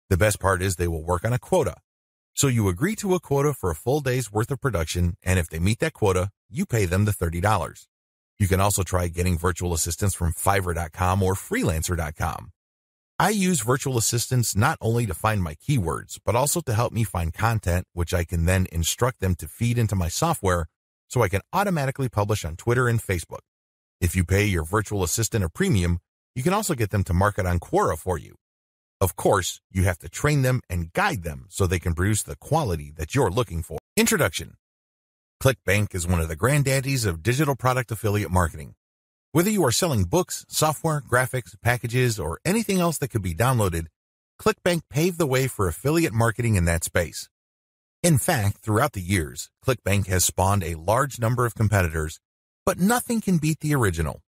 The best part is they will work on a quota. So you agree to a quota for a full day's worth of production, and if they meet that quota, you pay them the $30. You can also try getting virtual assistants from Fiverr.com or Freelancer.com. I use virtual assistants not only to find my keywords, but also to help me find content, which I can then instruct them to feed into my software so I can automatically publish on Twitter and Facebook. If you pay your virtual assistant a premium, you can also get them to market on Quora for you. Of course, you have to train them and guide them so they can produce the quality that you're looking for. Introduction. ClickBank is one of the granddaddies of digital product affiliate marketing. Whether you are selling books, software, graphics, packages, or anything else that could be downloaded, ClickBank paved the way for affiliate marketing in that space. In fact, throughout the years, ClickBank has spawned a large number of competitors, but nothing can beat the original.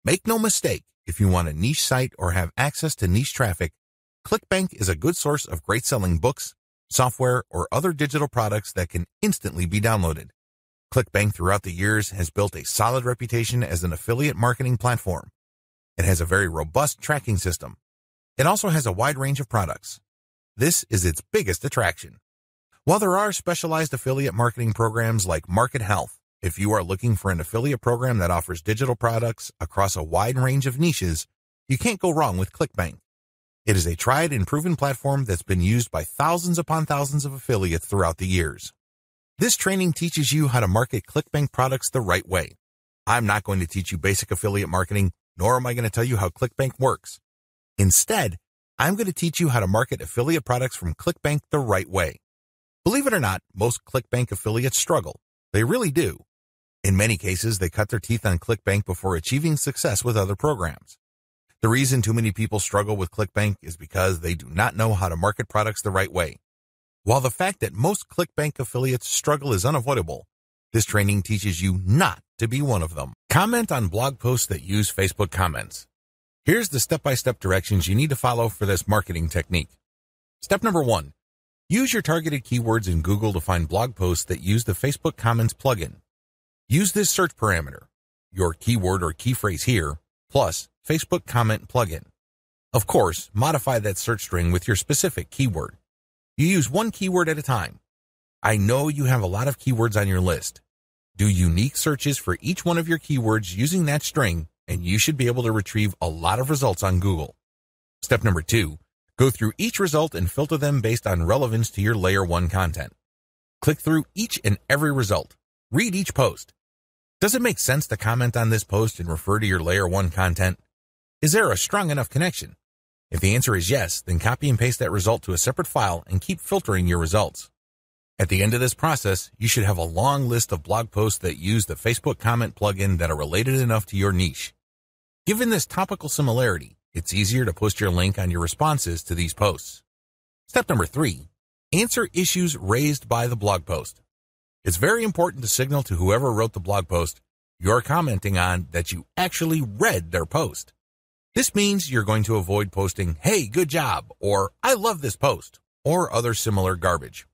Make no mistake, if you want a niche site or have access to niche traffic, ClickBank is a good source of great selling books, software, or other digital products that can instantly be downloaded. ClickBank throughout the years has built a solid reputation as an affiliate marketing platform. It has a very robust tracking system. It also has a wide range of products. This is its biggest attraction. While there are specialized affiliate marketing programs like Market Health, if you are looking for an affiliate program that offers digital products across a wide range of niches, you can't go wrong with ClickBank. It is a tried and proven platform that's been used by thousands upon thousands of affiliates throughout the years. This training teaches you how to market ClickBank products the right way. I'm not going to teach you basic affiliate marketing, nor am I going to tell you how ClickBank works. Instead, I'm going to teach you how to market affiliate products from ClickBank the right way. Believe it or not, most ClickBank affiliates struggle. They really do. In many cases, they cut their teeth on ClickBank before achieving success with other programs. The reason too many people struggle with ClickBank is because they do not know how to market products the right way. While the fact that most ClickBank affiliates struggle is unavoidable, this training teaches you not to be one of them. Comment on blog posts that use Facebook comments. Here's the step-by-step directions you need to follow for this marketing technique. Step number 1. Use your targeted keywords in Google to find blog posts that use the Facebook Comments plugin. Use this search parameter, your keyword or key phrase here, plus Facebook Comment plugin. Of course, modify that search string with your specific keyword. You use one keyword at a time. I know you have a lot of keywords on your list. Do unique searches for each one of your keywords using that string, and you should be able to retrieve a lot of results on Google. Step number 2, go through each result and filter them based on relevance to your Layer 1 content. Click through each and every result. Read each post. Does it make sense to comment on this post and refer to your Layer 1 content? Is there a strong enough connection? If the answer is yes, then copy and paste that result to a separate file and keep filtering your results. At the end of this process, you should have a long list of blog posts that use the Facebook Comment plugin that are related enough to your niche. Given this topical similarity, it's easier to post your link on your responses to these posts. Step number 3, answer issues raised by the blog post. It's very important to signal to whoever wrote the blog post you're commenting on that you actually read their post. This means you're going to avoid posting, "Hey, good job," or "I love this post," or other similar garbage.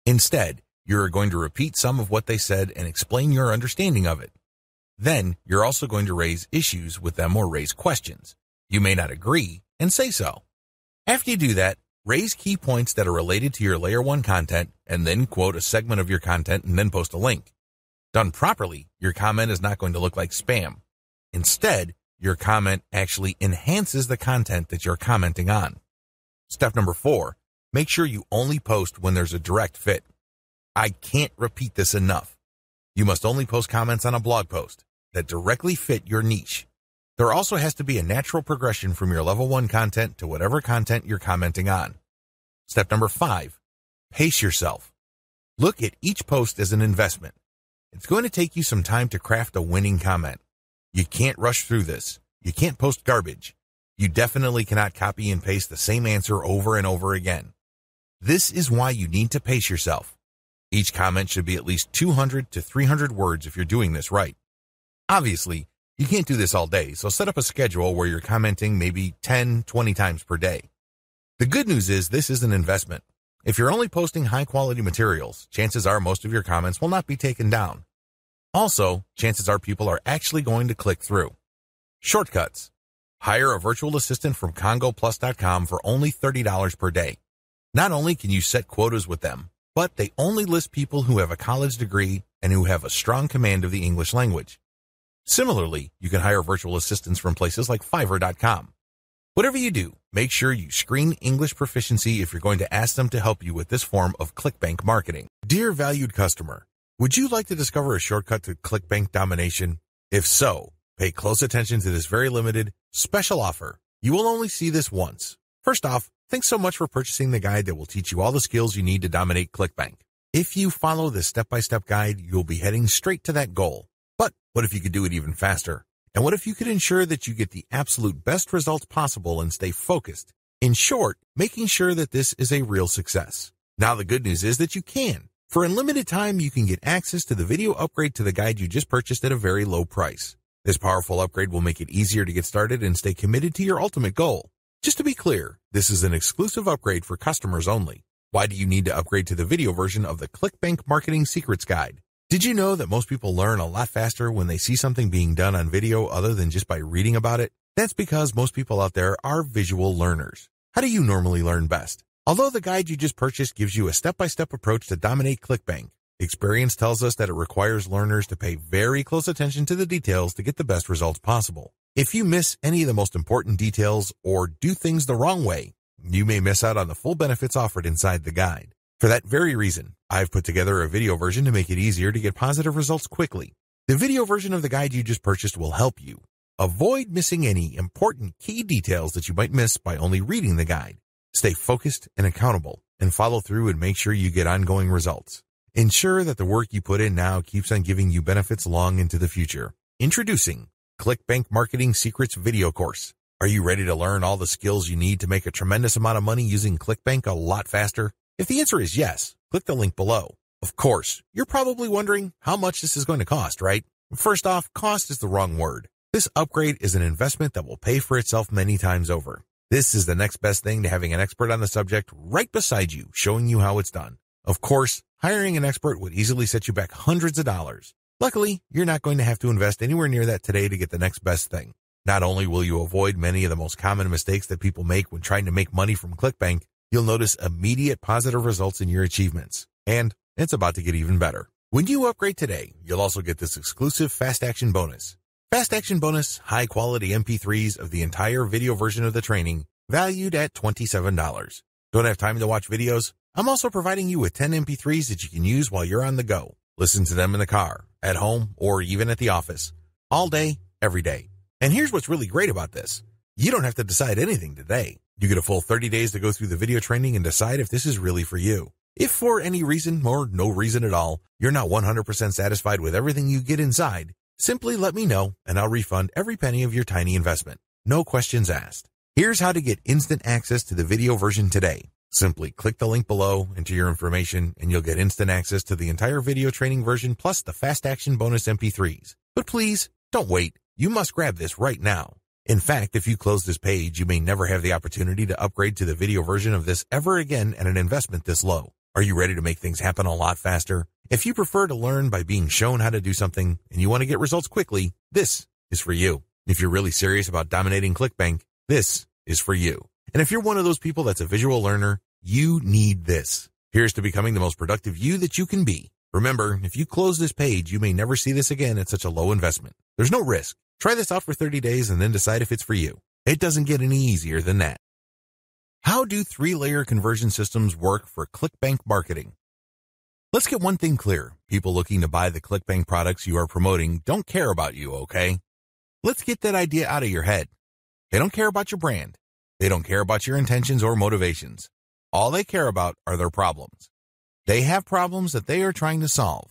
Instead, you're going to repeat some of what they said and explain your understanding of it. Then, you're also going to raise issues with them or raise questions. You may not agree, and say so. After you do that, raise key points that are related to your Layer 1 content, and then quote a segment of your content and then post a link. Done properly, your comment is not going to look like spam. Instead, your comment actually enhances the content that you're commenting on. Step number 4, make sure you only post when there's a direct fit. I can't repeat this enough. You must only post comments on a blog post that directly fit your niche. There also has to be a natural progression from your level 1 content to whatever content you're commenting on. Step number 5, pace yourself. Look at each post as an investment. It's going to take you some time to craft a winning comment. You can't rush through this. You can't post garbage. You definitely cannot copy and paste the same answer over and over again. This is why you need to pace yourself. Each comment should be at least 200 to 300 words if you're doing this right. Obviously, you can't do this all day, so set up a schedule where you're commenting maybe 10, 20 times per day. The good news is this is an investment. If you're only posting high-quality materials, chances are most of your comments will not be taken down. Also, chances are people are actually going to click through. Shortcuts. Hire a virtual assistant from CongoPlus.com for only $30 per day. Not only can you set quotas with them, but they only list people who have a college degree and who have a strong command of the English language. Similarly, you can hire virtual assistants from places like Fiverr.com. Whatever you do, make sure you screen English proficiency if you're going to ask them to help you with this form of ClickBank marketing. Dear valued customer, Would you like to discover a shortcut to ClickBank domination? If so, pay close attention to this very limited, special offer. You will only see this once. First off, thanks so much for purchasing the guide that will teach you all the skills you need to dominate ClickBank. If you follow this step-by-step guide, you'll be heading straight to that goal. But what if you could do it even faster? And what if you could ensure that you get the absolute best results possible and stay focused? In short, making sure that this is a real success. Now the good news is that you can. For a limited time, you can get access to the video upgrade to the guide you just purchased at a very low price. This powerful upgrade will make it easier to get started and stay committed to your ultimate goal. Just to be clear, this is an exclusive upgrade for customers only. Why do you need to upgrade to the video version of the ClickBank Marketing Secrets Guide? Did you know that most people learn a lot faster when they see something being done on video other than just by reading about it? That's because most people out there are visual learners. How do you normally learn best? Although the guide you just purchased gives you a step-by-step approach to dominate ClickBank, experience tells us that it requires learners to pay very close attention to the details to get the best results possible. If you miss any of the most important details or do things the wrong way, you may miss out on the full benefits offered inside the guide. For that very reason, I've put together a video version to make it easier to get positive results quickly. The video version of the guide you just purchased will help you avoid missing any important key details that you might miss by only reading the guide. Stay focused and accountable, and follow through and make sure you get ongoing results. Ensure that the work you put in now keeps on giving you benefits long into the future. Introducing ClickBank Marketing Secrets Video Course. Are you ready to learn all the skills you need to make a tremendous amount of money using ClickBank a lot faster? If the answer is yes, click the link below. Of course, you're probably wondering how much this is going to cost, right? First off, cost is the wrong word. This upgrade is an investment that will pay for itself many times over. This is the next best thing to having an expert on the subject right beside you, showing you how it's done. Of course, hiring an expert would easily set you back hundreds of dollars. Luckily, you're not going to have to invest anywhere near that today to get the next best thing. Not only will you avoid many of the most common mistakes that people make when trying to make money from ClickBank, you'll notice immediate positive results in your achievements. And it's about to get even better. When you upgrade today, you'll also get this exclusive Fast Action bonus. Fast Action bonus, high-quality MP3s of the entire video version of the training, valued at $27. Don't have time to watch videos? I'm also providing you with 10 MP3s that you can use while you're on the go. Listen to them in the car, at home, or even at the office. All day, every day. And here's what's really great about this. You don't have to decide anything today. You get a full 30 days to go through the video training and decide if this is really for you. If for any reason, or no reason at all, you're not 100% satisfied with everything you get inside, simply let me know and I'll refund every penny of your tiny investment. No questions asked. Here's how to get instant access to the video version today. Simply click the link below, enter your information, and you'll get instant access to the entire video training version plus the Fast Action bonus MP3s. But please, don't wait. You must grab this right now. In fact, if you close this page, you may never have the opportunity to upgrade to the video version of this ever again at an investment this low. Are you ready to make things happen a lot faster? If you prefer to learn by being shown how to do something and you want to get results quickly, this is for you. If you're really serious about dominating ClickBank, this is for you. And if you're one of those people that's a visual learner, you need this. Here's to becoming the most productive you that you can be. Remember, if you close this page, you may never see this again at such a low investment. There's no risk. Try this out for 30 days and then decide if it's for you. It doesn't get any easier than that. How do 3-layer conversion systems work for ClickBank marketing? Let's get one thing clear. People looking to buy the ClickBank products you are promoting don't care about you, okay? Let's get that idea out of your head. They don't care about your brand. They don't care about your intentions or motivations. All they care about are their problems. They have problems that they are trying to solve.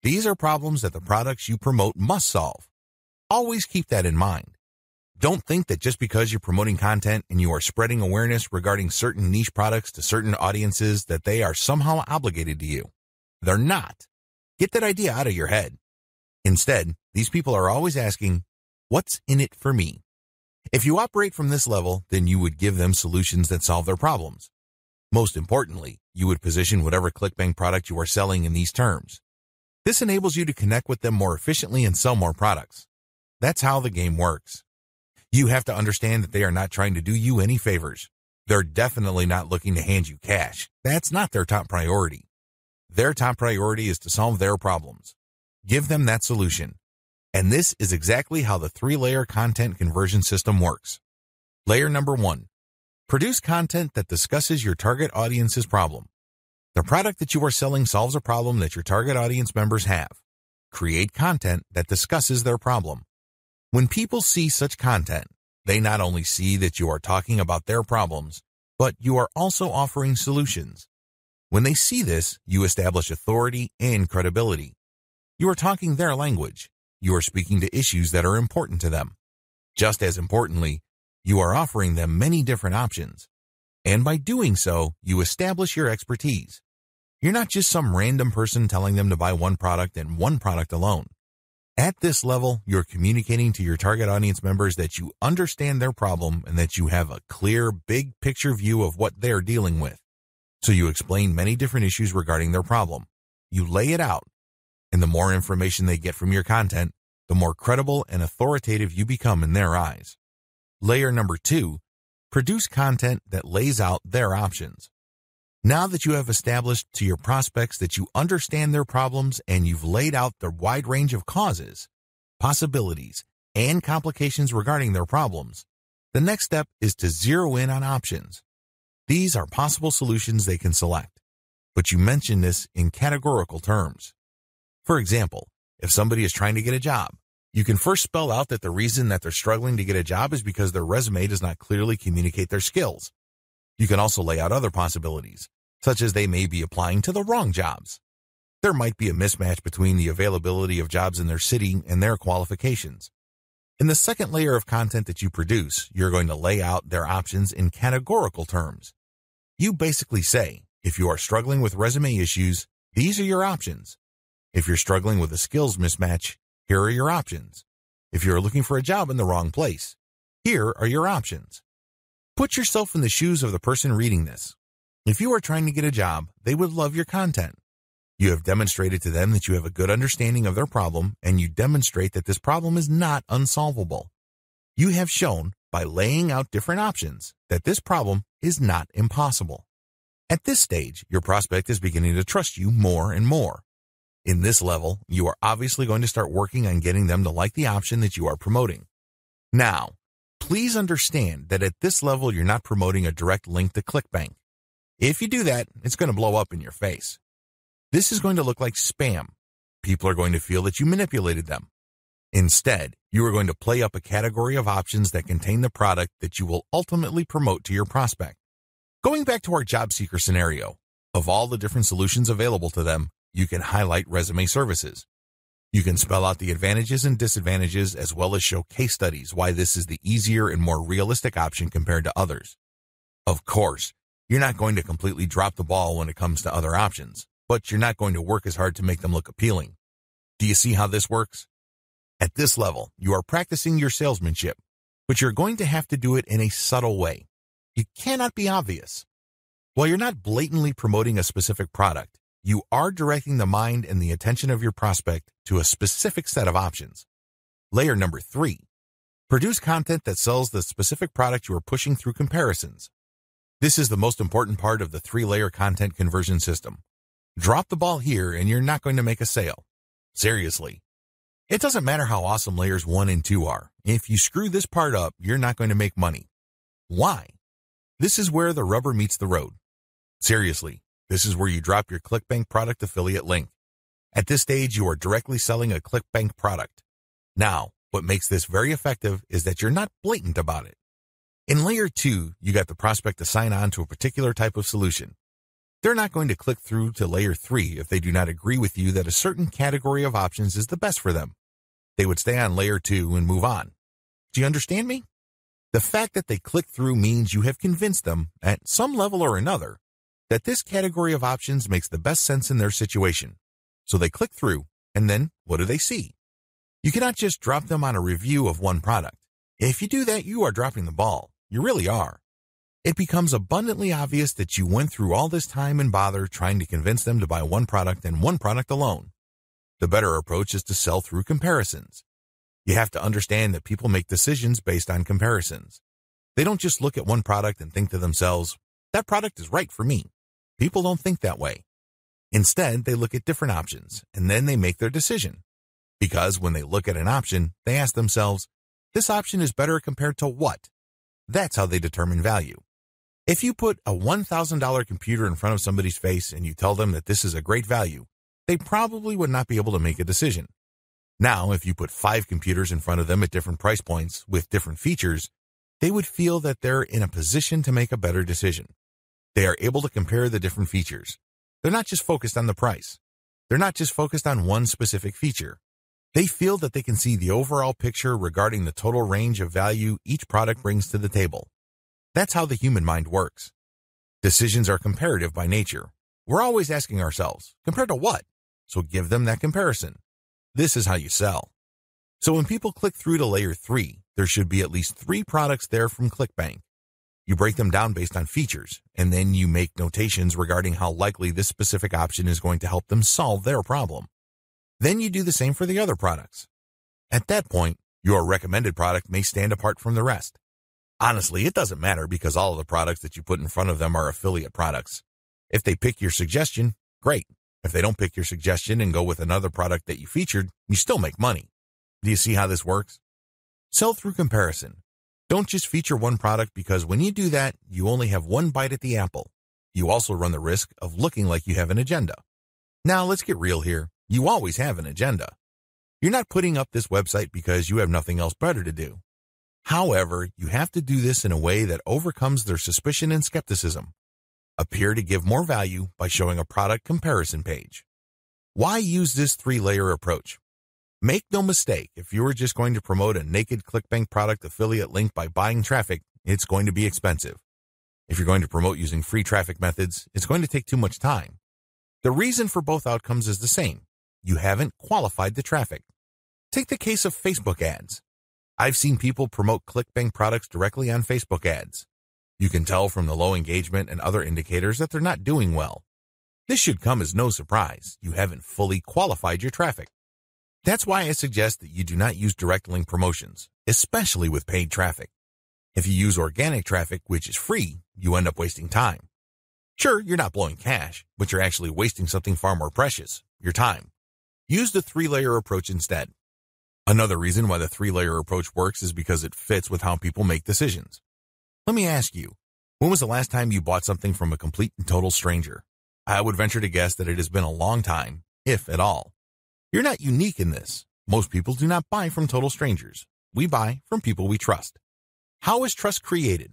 These are problems that the products you promote must solve. Always keep that in mind. Don't think that just because you're promoting content and you are spreading awareness regarding certain niche products to certain audiences that they are somehow obligated to you. They're not. Get that idea out of your head. Instead, these people are always asking, what's in it for me? If you operate from this level, then you would give them solutions that solve their problems. Most importantly, you would position whatever ClickBank product you are selling in these terms. This enables you to connect with them more efficiently and sell more products. That's how the game works. You have to understand that they are not trying to do you any favors. They're definitely not looking to hand you cash. That's not their top priority. Their top priority is to solve their problems. Give them that solution. And this is exactly how the 3-layer content conversion system works. Layer number 1. Produce content that discusses your target audience's problem. The product that you are selling solves a problem that your target audience members have. Create content that discusses their problem. When people see such content, they not only see that you are talking about their problems, but you are also offering solutions. When they see this, you establish authority and credibility. You are talking their language. You are speaking to issues that are important to them. Just as importantly, you are offering them many different options. And by doing so, you establish your expertise. You're not just some random person telling them to buy one product and one product alone. At this level, you're communicating to your target audience members that you understand their problem and that you have a clear, big picture view of what they're dealing with. So you explain many different issues regarding their problem. You lay it out. And the more information they get from your content, the more credible and authoritative you become in their eyes. Layer number 2, produce content that lays out their options. Now that you have established to your prospects that you understand their problems and you've laid out the wide range of causes, possibilities, and complications regarding their problems, the next step is to zero in on options. These are possible solutions they can select, but you mention this in categorical terms. For example, if somebody is trying to get a job, you can first spell out that the reason that they're struggling to get a job is because their resume does not clearly communicate their skills. You can also lay out other possibilities, such as they may be applying to the wrong jobs. There might be a mismatch between the availability of jobs in their city and their qualifications. In the second layer of content that you produce, you're going to lay out their options in categorical terms. You basically say, if you are struggling with resume issues, these are your options. If you're struggling with a skills mismatch, here are your options. If you're looking for a job in the wrong place, here are your options. Put yourself in the shoes of the person reading this. If you are trying to get a job, they would love your content. You have demonstrated to them that you have a good understanding of their problem, and you demonstrate that this problem is not unsolvable. You have shown, by laying out different options, that this problem is not impossible. At this stage, your prospect is beginning to trust you more and more. In this level, you are obviously going to start working on getting them to like the option that you are promoting. Now, please understand that at this level, you're not promoting a direct link to ClickBank. If you do that, it's going to blow up in your face. This is going to look like spam. People are going to feel that you manipulated them. Instead, you are going to play up a category of options that contain the product that you will ultimately promote to your prospect. Going back to our job seeker scenario, of all the different solutions available to them, you can highlight resume services. You can spell out the advantages and disadvantages as well as show case studies why this is the easier and more realistic option compared to others. Of course, you're not going to completely drop the ball when it comes to other options, but you're not going to work as hard to make them look appealing. Do you see how this works? At this level, you are practicing your salesmanship, but you're going to have to do it in a subtle way. You cannot be obvious. While you're not blatantly promoting a specific product, you are directing the mind and the attention of your prospect to a specific set of options. Layer number 3, produce content that sells the specific product you are pushing through comparisons. This is the most important part of the 3-layer content conversion system. Drop the ball here and you're not going to make a sale. Seriously. It doesn't matter how awesome layers 1 and 2 are. If you screw this part up, you're not going to make money. Why? This is where the rubber meets the road. Seriously, this is where you drop your ClickBank product affiliate link. At this stage, you are directly selling a ClickBank product. Now, what makes this very effective is that you're not blatant about it. In layer 2, you got the prospect to sign on to a particular type of solution. They're not going to click through to layer 3 if they do not agree with you that a certain category of options is the best for them. They would stay on layer 2 and move on. Do you understand me? The fact that they click through means you have convinced them, at some level or another, that this category of options makes the best sense in their situation. So they click through, and then what do they see? You cannot just drop them on a review of one product. If you do that, you are dropping the ball. You really are. It becomes abundantly obvious that you went through all this time and bother trying to convince them to buy one product and one product alone. The better approach is to sell through comparisons. You have to understand that people make decisions based on comparisons. They don't just look at one product and think to themselves, that product is right for me. People don't think that way. Instead, they look at different options, and then they make their decision. Because when they look at an option, they ask themselves, this option is better compared to what? That's how they determine value. If you put a $1,000 computer in front of somebody's face and you tell them that this is a great value, they probably would not be able to make a decision. Now, if you put 5 computers in front of them at different price points with different features, they would feel that they're in a position to make a better decision. They are able to compare the different features. They're not just focused on the price. They're not just focused on one specific feature. They feel that they can see the overall picture regarding the total range of value each product brings to the table. That's how the human mind works. Decisions are comparative by nature. We're always asking ourselves, compared to what? So give them that comparison. This is how you sell. So when people click through to layer 3, there should be at least 3 products there from ClickBank. You break them down based on features, and then you make notations regarding how likely this specific option is going to help them solve their problem. Then you do the same for the other products. At that point, your recommended product may stand apart from the rest. Honestly, it doesn't matter because all of the products that you put in front of them are affiliate products. If they pick your suggestion, great. If they don't pick your suggestion and go with another product that you featured, you still make money. Do you see how this works? Sell through comparison. Don't just feature one product because when you do that, you only have one bite at the apple. You also run the risk of looking like you have an agenda. Now, let's get real here. You always have an agenda. You're not putting up this website because you have nothing else better to do. However, you have to do this in a way that overcomes their suspicion and skepticism. Appear to give more value by showing a product comparison page. Why use this 3-layer approach? Make no mistake, if you are just going to promote a naked ClickBank product affiliate link by buying traffic, it's going to be expensive. If you're going to promote using free traffic methods, it's going to take too much time. The reason for both outcomes is the same. You haven't qualified the traffic. Take the case of Facebook ads. I've seen people promote ClickBank products directly on Facebook ads. You can tell from the low engagement and other indicators that they're not doing well. This should come as no surprise. You haven't fully qualified your traffic. That's why I suggest that you do not use direct link promotions, especially with paid traffic. If you use organic traffic, which is free, you end up wasting time. Sure, you're not blowing cash, but you're actually wasting something far more precious, your time. Use the 3-layer approach instead. Another reason why the 3-layer approach works is because it fits with how people make decisions. Let me ask you, when was the last time you bought something from a complete and total stranger? I would venture to guess that it has been a long time, if at all. You're not unique in this. Most people do not buy from total strangers. We buy from people we trust. How is trust created?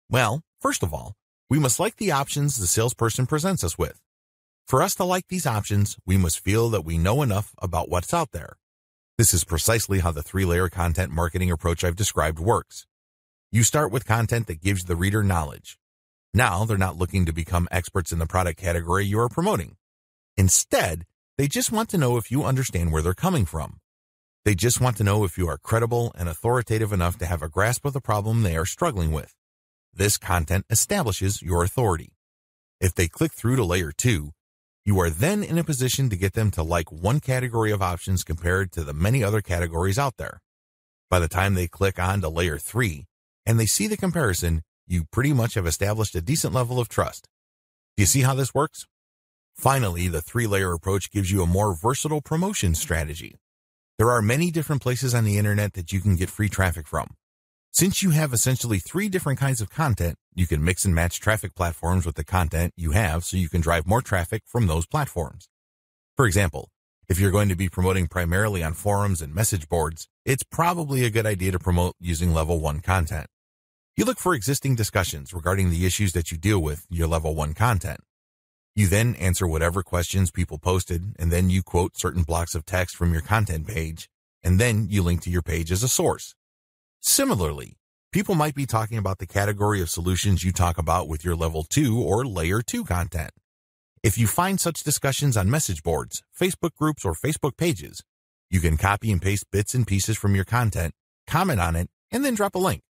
Well, first of all, we must like the options the salesperson presents us with. For us to like these options, we must feel that we know enough about what's out there. This is precisely how the 3-layer content marketing approach I've described works. You start with content that gives the reader knowledge. Now, they're not looking to become experts in the product category you are promoting. Instead, they just want to know if you understand where they're coming from. They just want to know if you are credible and authoritative enough to have a grasp of the problem they are struggling with. This content establishes your authority. If they click through to layer 2, you are then in a position to get them to like one category of options compared to the many other categories out there. By the time they click on to layer 3 and they see the comparison, you pretty much have established a decent level of trust. Do you see how this works? Finally, the 3-layer approach gives you a more versatile promotion strategy. There are many different places on the internet that you can get free traffic from. Since you have essentially 3 different kinds of content, you can mix and match traffic platforms with the content you have so you can drive more traffic from those platforms. For example, if you're going to be promoting primarily on forums and message boards, it's probably a good idea to promote using level 1 content. You look for existing discussions regarding the issues that you deal with in your level 1 content. You then answer whatever questions people posted, and then you quote certain blocks of text from your content page, and then you link to your page as a source. Similarly, people might be talking about the category of solutions you talk about with your level 2 or layer 2 content. If you find such discussions on message boards, Facebook groups, or Facebook pages, you can copy and paste bits and pieces from your content, comment on it, and then drop a link.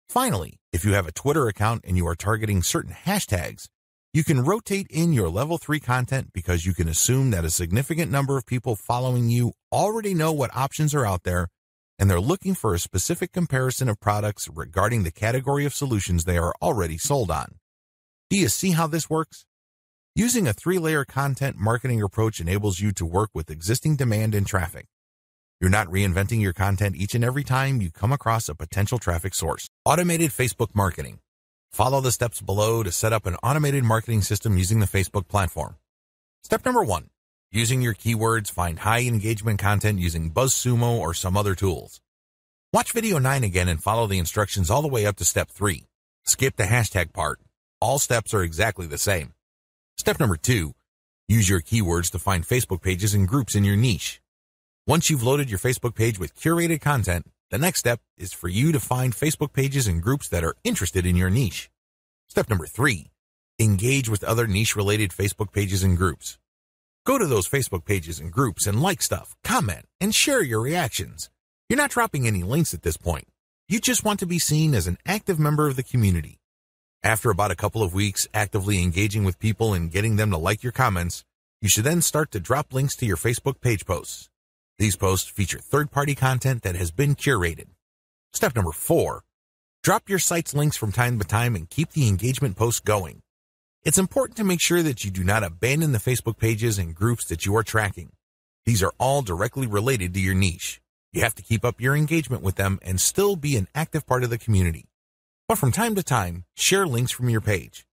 Finally, if you have a Twitter account and you are targeting certain hashtags, you can rotate in your level 3 content because you can assume that a significant number of people following you already know what options are out there and they're looking for a specific comparison of products regarding the category of solutions they are already sold on. Do you see how this works? Using a 3-layer content marketing approach enables you to work with existing demand and traffic. You're not reinventing your content each and every time you come across a potential traffic source. Automated Facebook marketing. Follow the steps below to set up an automated marketing system using the Facebook platform. Step number 1. Using your keywords, find high engagement content using BuzzSumo or some other tools. Watch video 9 again and follow the instructions all the way up to step 3. Skip the hashtag part. All steps are exactly the same. Step number 2. Use your keywords to find Facebook pages and groups in your niche. Once you've loaded your Facebook page with curated content, the next step is for you to find Facebook pages and groups that are interested in your niche. Step number 3. Engage with other niche-related Facebook pages and groups. Go to those Facebook pages and groups and like stuff, comment, and share your reactions. You're not dropping any links at this point. You just want to be seen as an active member of the community. After about a couple of weeks actively engaging with people and getting them to like your comments, you should then start to drop links to your Facebook page posts. These posts feature third-party content that has been curated. Step number 4. Drop your site's links from time to time and keep the engagement posts going. It's important to make sure that you do not abandon the Facebook pages and groups that you are tracking. These are all directly related to your niche. You have to keep up your engagement with them and still be an active part of the community. But from time to time, share links from your page.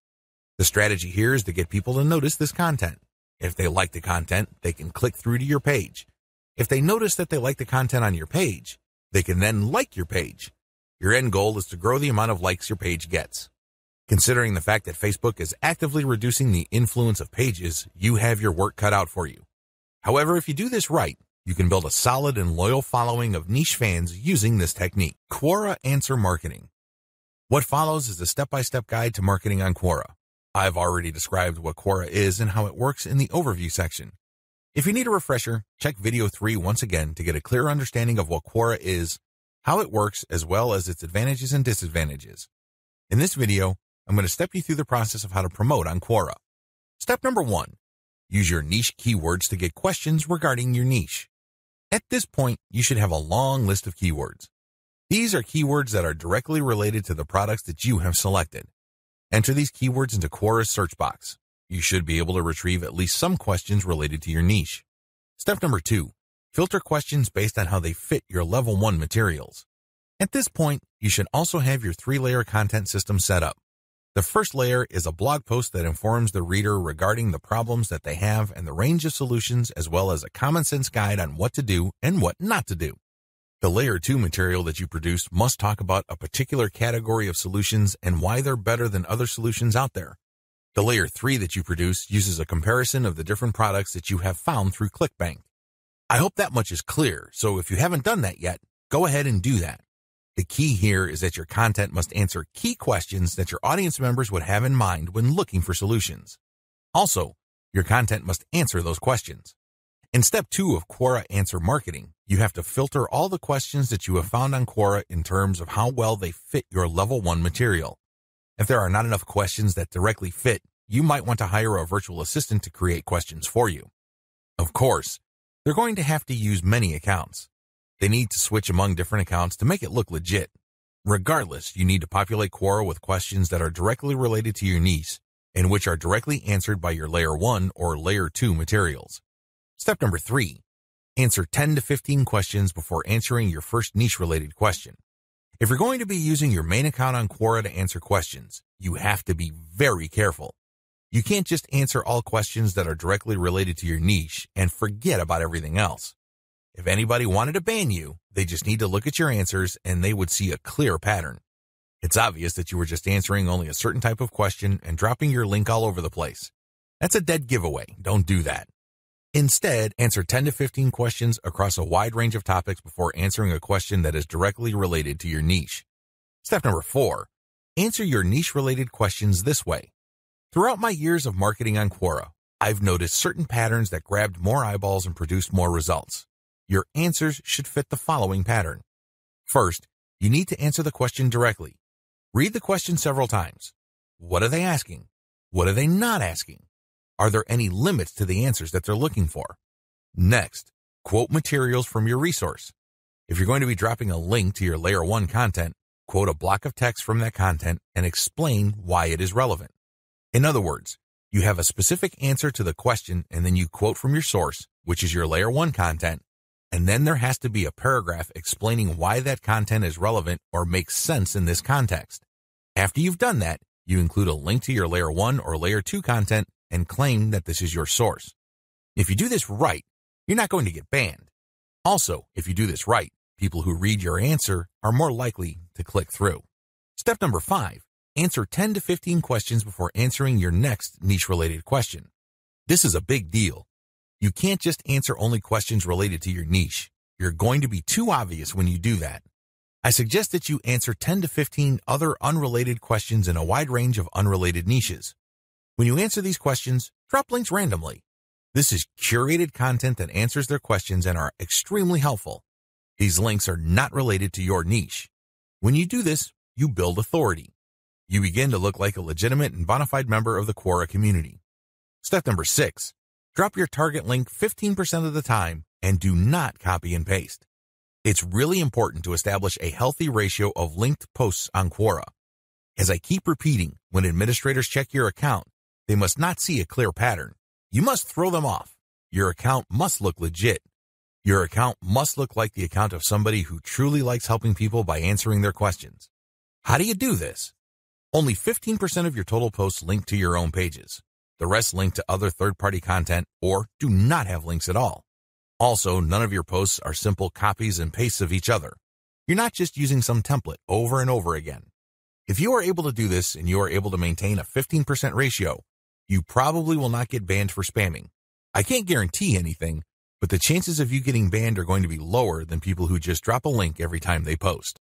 The strategy here is to get people to notice this content. If they like the content, they can click through to your page. If they notice that they like the content on your page, they can then like your page. Your end goal is to grow the amount of likes your page gets. Considering the fact that Facebook is actively reducing the influence of pages, you have your work cut out for you. However, if you do this right, you can build a solid and loyal following of niche fans using this technique. Quora Answer Marketing. What follows is a step-by-step guide to marketing on Quora. I've already described what Quora is and how it works in the overview section. If you need a refresher, check video 3 once again to get a clear understanding of what Quora is, how it works, as well as its advantages and disadvantages. In this video, I'm going to step you through the process of how to promote on Quora. Step number 1. Use your niche keywords to get questions regarding your niche. At this point, you should have a long list of keywords. These are keywords that are directly related to the products that you have selected. Enter these keywords into Quora's search box. You should be able to retrieve at least some questions related to your niche. Step number 2. Filter questions based on how they fit your level 1 materials. At this point, you should also have your 3-layer content system set up. The first layer is a blog post that informs the reader regarding the problems that they have and the range of solutions, as well as a common sense guide on what to do and what not to do. The layer 2 material that you produce must talk about a particular category of solutions and why they're better than other solutions out there. The layer 3 that you produce uses a comparison of the different products that you have found through ClickBank. I hope that much is clear, so if you haven't done that yet, go ahead and do that. The key here is that your content must answer key questions that your audience members would have in mind when looking for solutions. Also, your content must answer those questions. In step 2 of Quora Answer Marketing, you have to filter all the questions that you have found on Quora in terms of how well they fit your level 1 material. If there are not enough questions that directly fit, you might want to hire a virtual assistant to create questions for you. Of course, they're going to have to use many accounts. They need to switch among different accounts to make it look legit. Regardless, you need to populate Quora with questions that are directly related to your niche and which are directly answered by your layer 1 or layer 2 materials. Step number 3. Answer 10 to 15 questions before answering your first niche-related question. If you're going to be using your main account on Quora to answer questions, you have to be very careful. You can't just answer all questions that are directly related to your niche and forget about everything else. If anybody wanted to ban you, they just need to look at your answers and they would see a clear pattern. It's obvious that you were just answering only a certain type of question and dropping your link all over the place. That's a dead giveaway. Don't do that. Instead, answer 10 to 15 questions across a wide range of topics before answering a question that is directly related to your niche. Step number 4. Answer your niche-related questions this way. Throughout my years of marketing on Quora, I've noticed certain patterns that grabbed more eyeballs and produced more results. Your answers should fit the following pattern. First, you need to answer the question directly. Read the question several times. What are they asking? What are they not asking? Are there any limits to the answers that they're looking for? Next, quote materials from your resource. If you're going to be dropping a link to your layer 1 content, quote a block of text from that content and explain why it is relevant. In other words, you have a specific answer to the question and then you quote from your source, which is your layer 1 content, and then there has to be a paragraph explaining why that content is relevant or makes sense in this context. After you've done that, You include a link to your layer 1 or layer 2 content and claim that this is your source. If you do this right, you're not going to get banned. Also, if you do this right, people who read your answer are more likely to click through. Step number 5, answer 10 to 15 questions before answering your next niche-related question. This is a big deal. You can't just answer only questions related to your niche. You're going to be too obvious when you do that. I suggest that you answer 10 to 15 other unrelated questions in a wide range of unrelated niches. When you answer these questions, drop links randomly. This is curated content that answers their questions and are extremely helpful. These links are not related to your niche. When you do this, you build authority. You begin to look like a legitimate and bona fide member of the Quora community. Step number 6, drop your target link 15% of the time and do not copy and paste. It's really important to establish a healthy ratio of linked posts on Quora. As I keep repeating, when administrators check your account, they must not see a clear pattern. You must throw them off. Your account must look legit. Your account must look like the account of somebody who truly likes helping people by answering their questions. How do you do this? Only 15% of your total posts link to your own pages. The rest link to other third-party content or do not have links at all. Also, none of your posts are simple copies and pastes of each other. You're not just using some template over and over again. If you are able to do this and you are able to maintain a 15% ratio, you probably will not get banned for spamming. I can't guarantee anything, but the chances of you getting banned are going to be lower than people who just drop a link every time they post.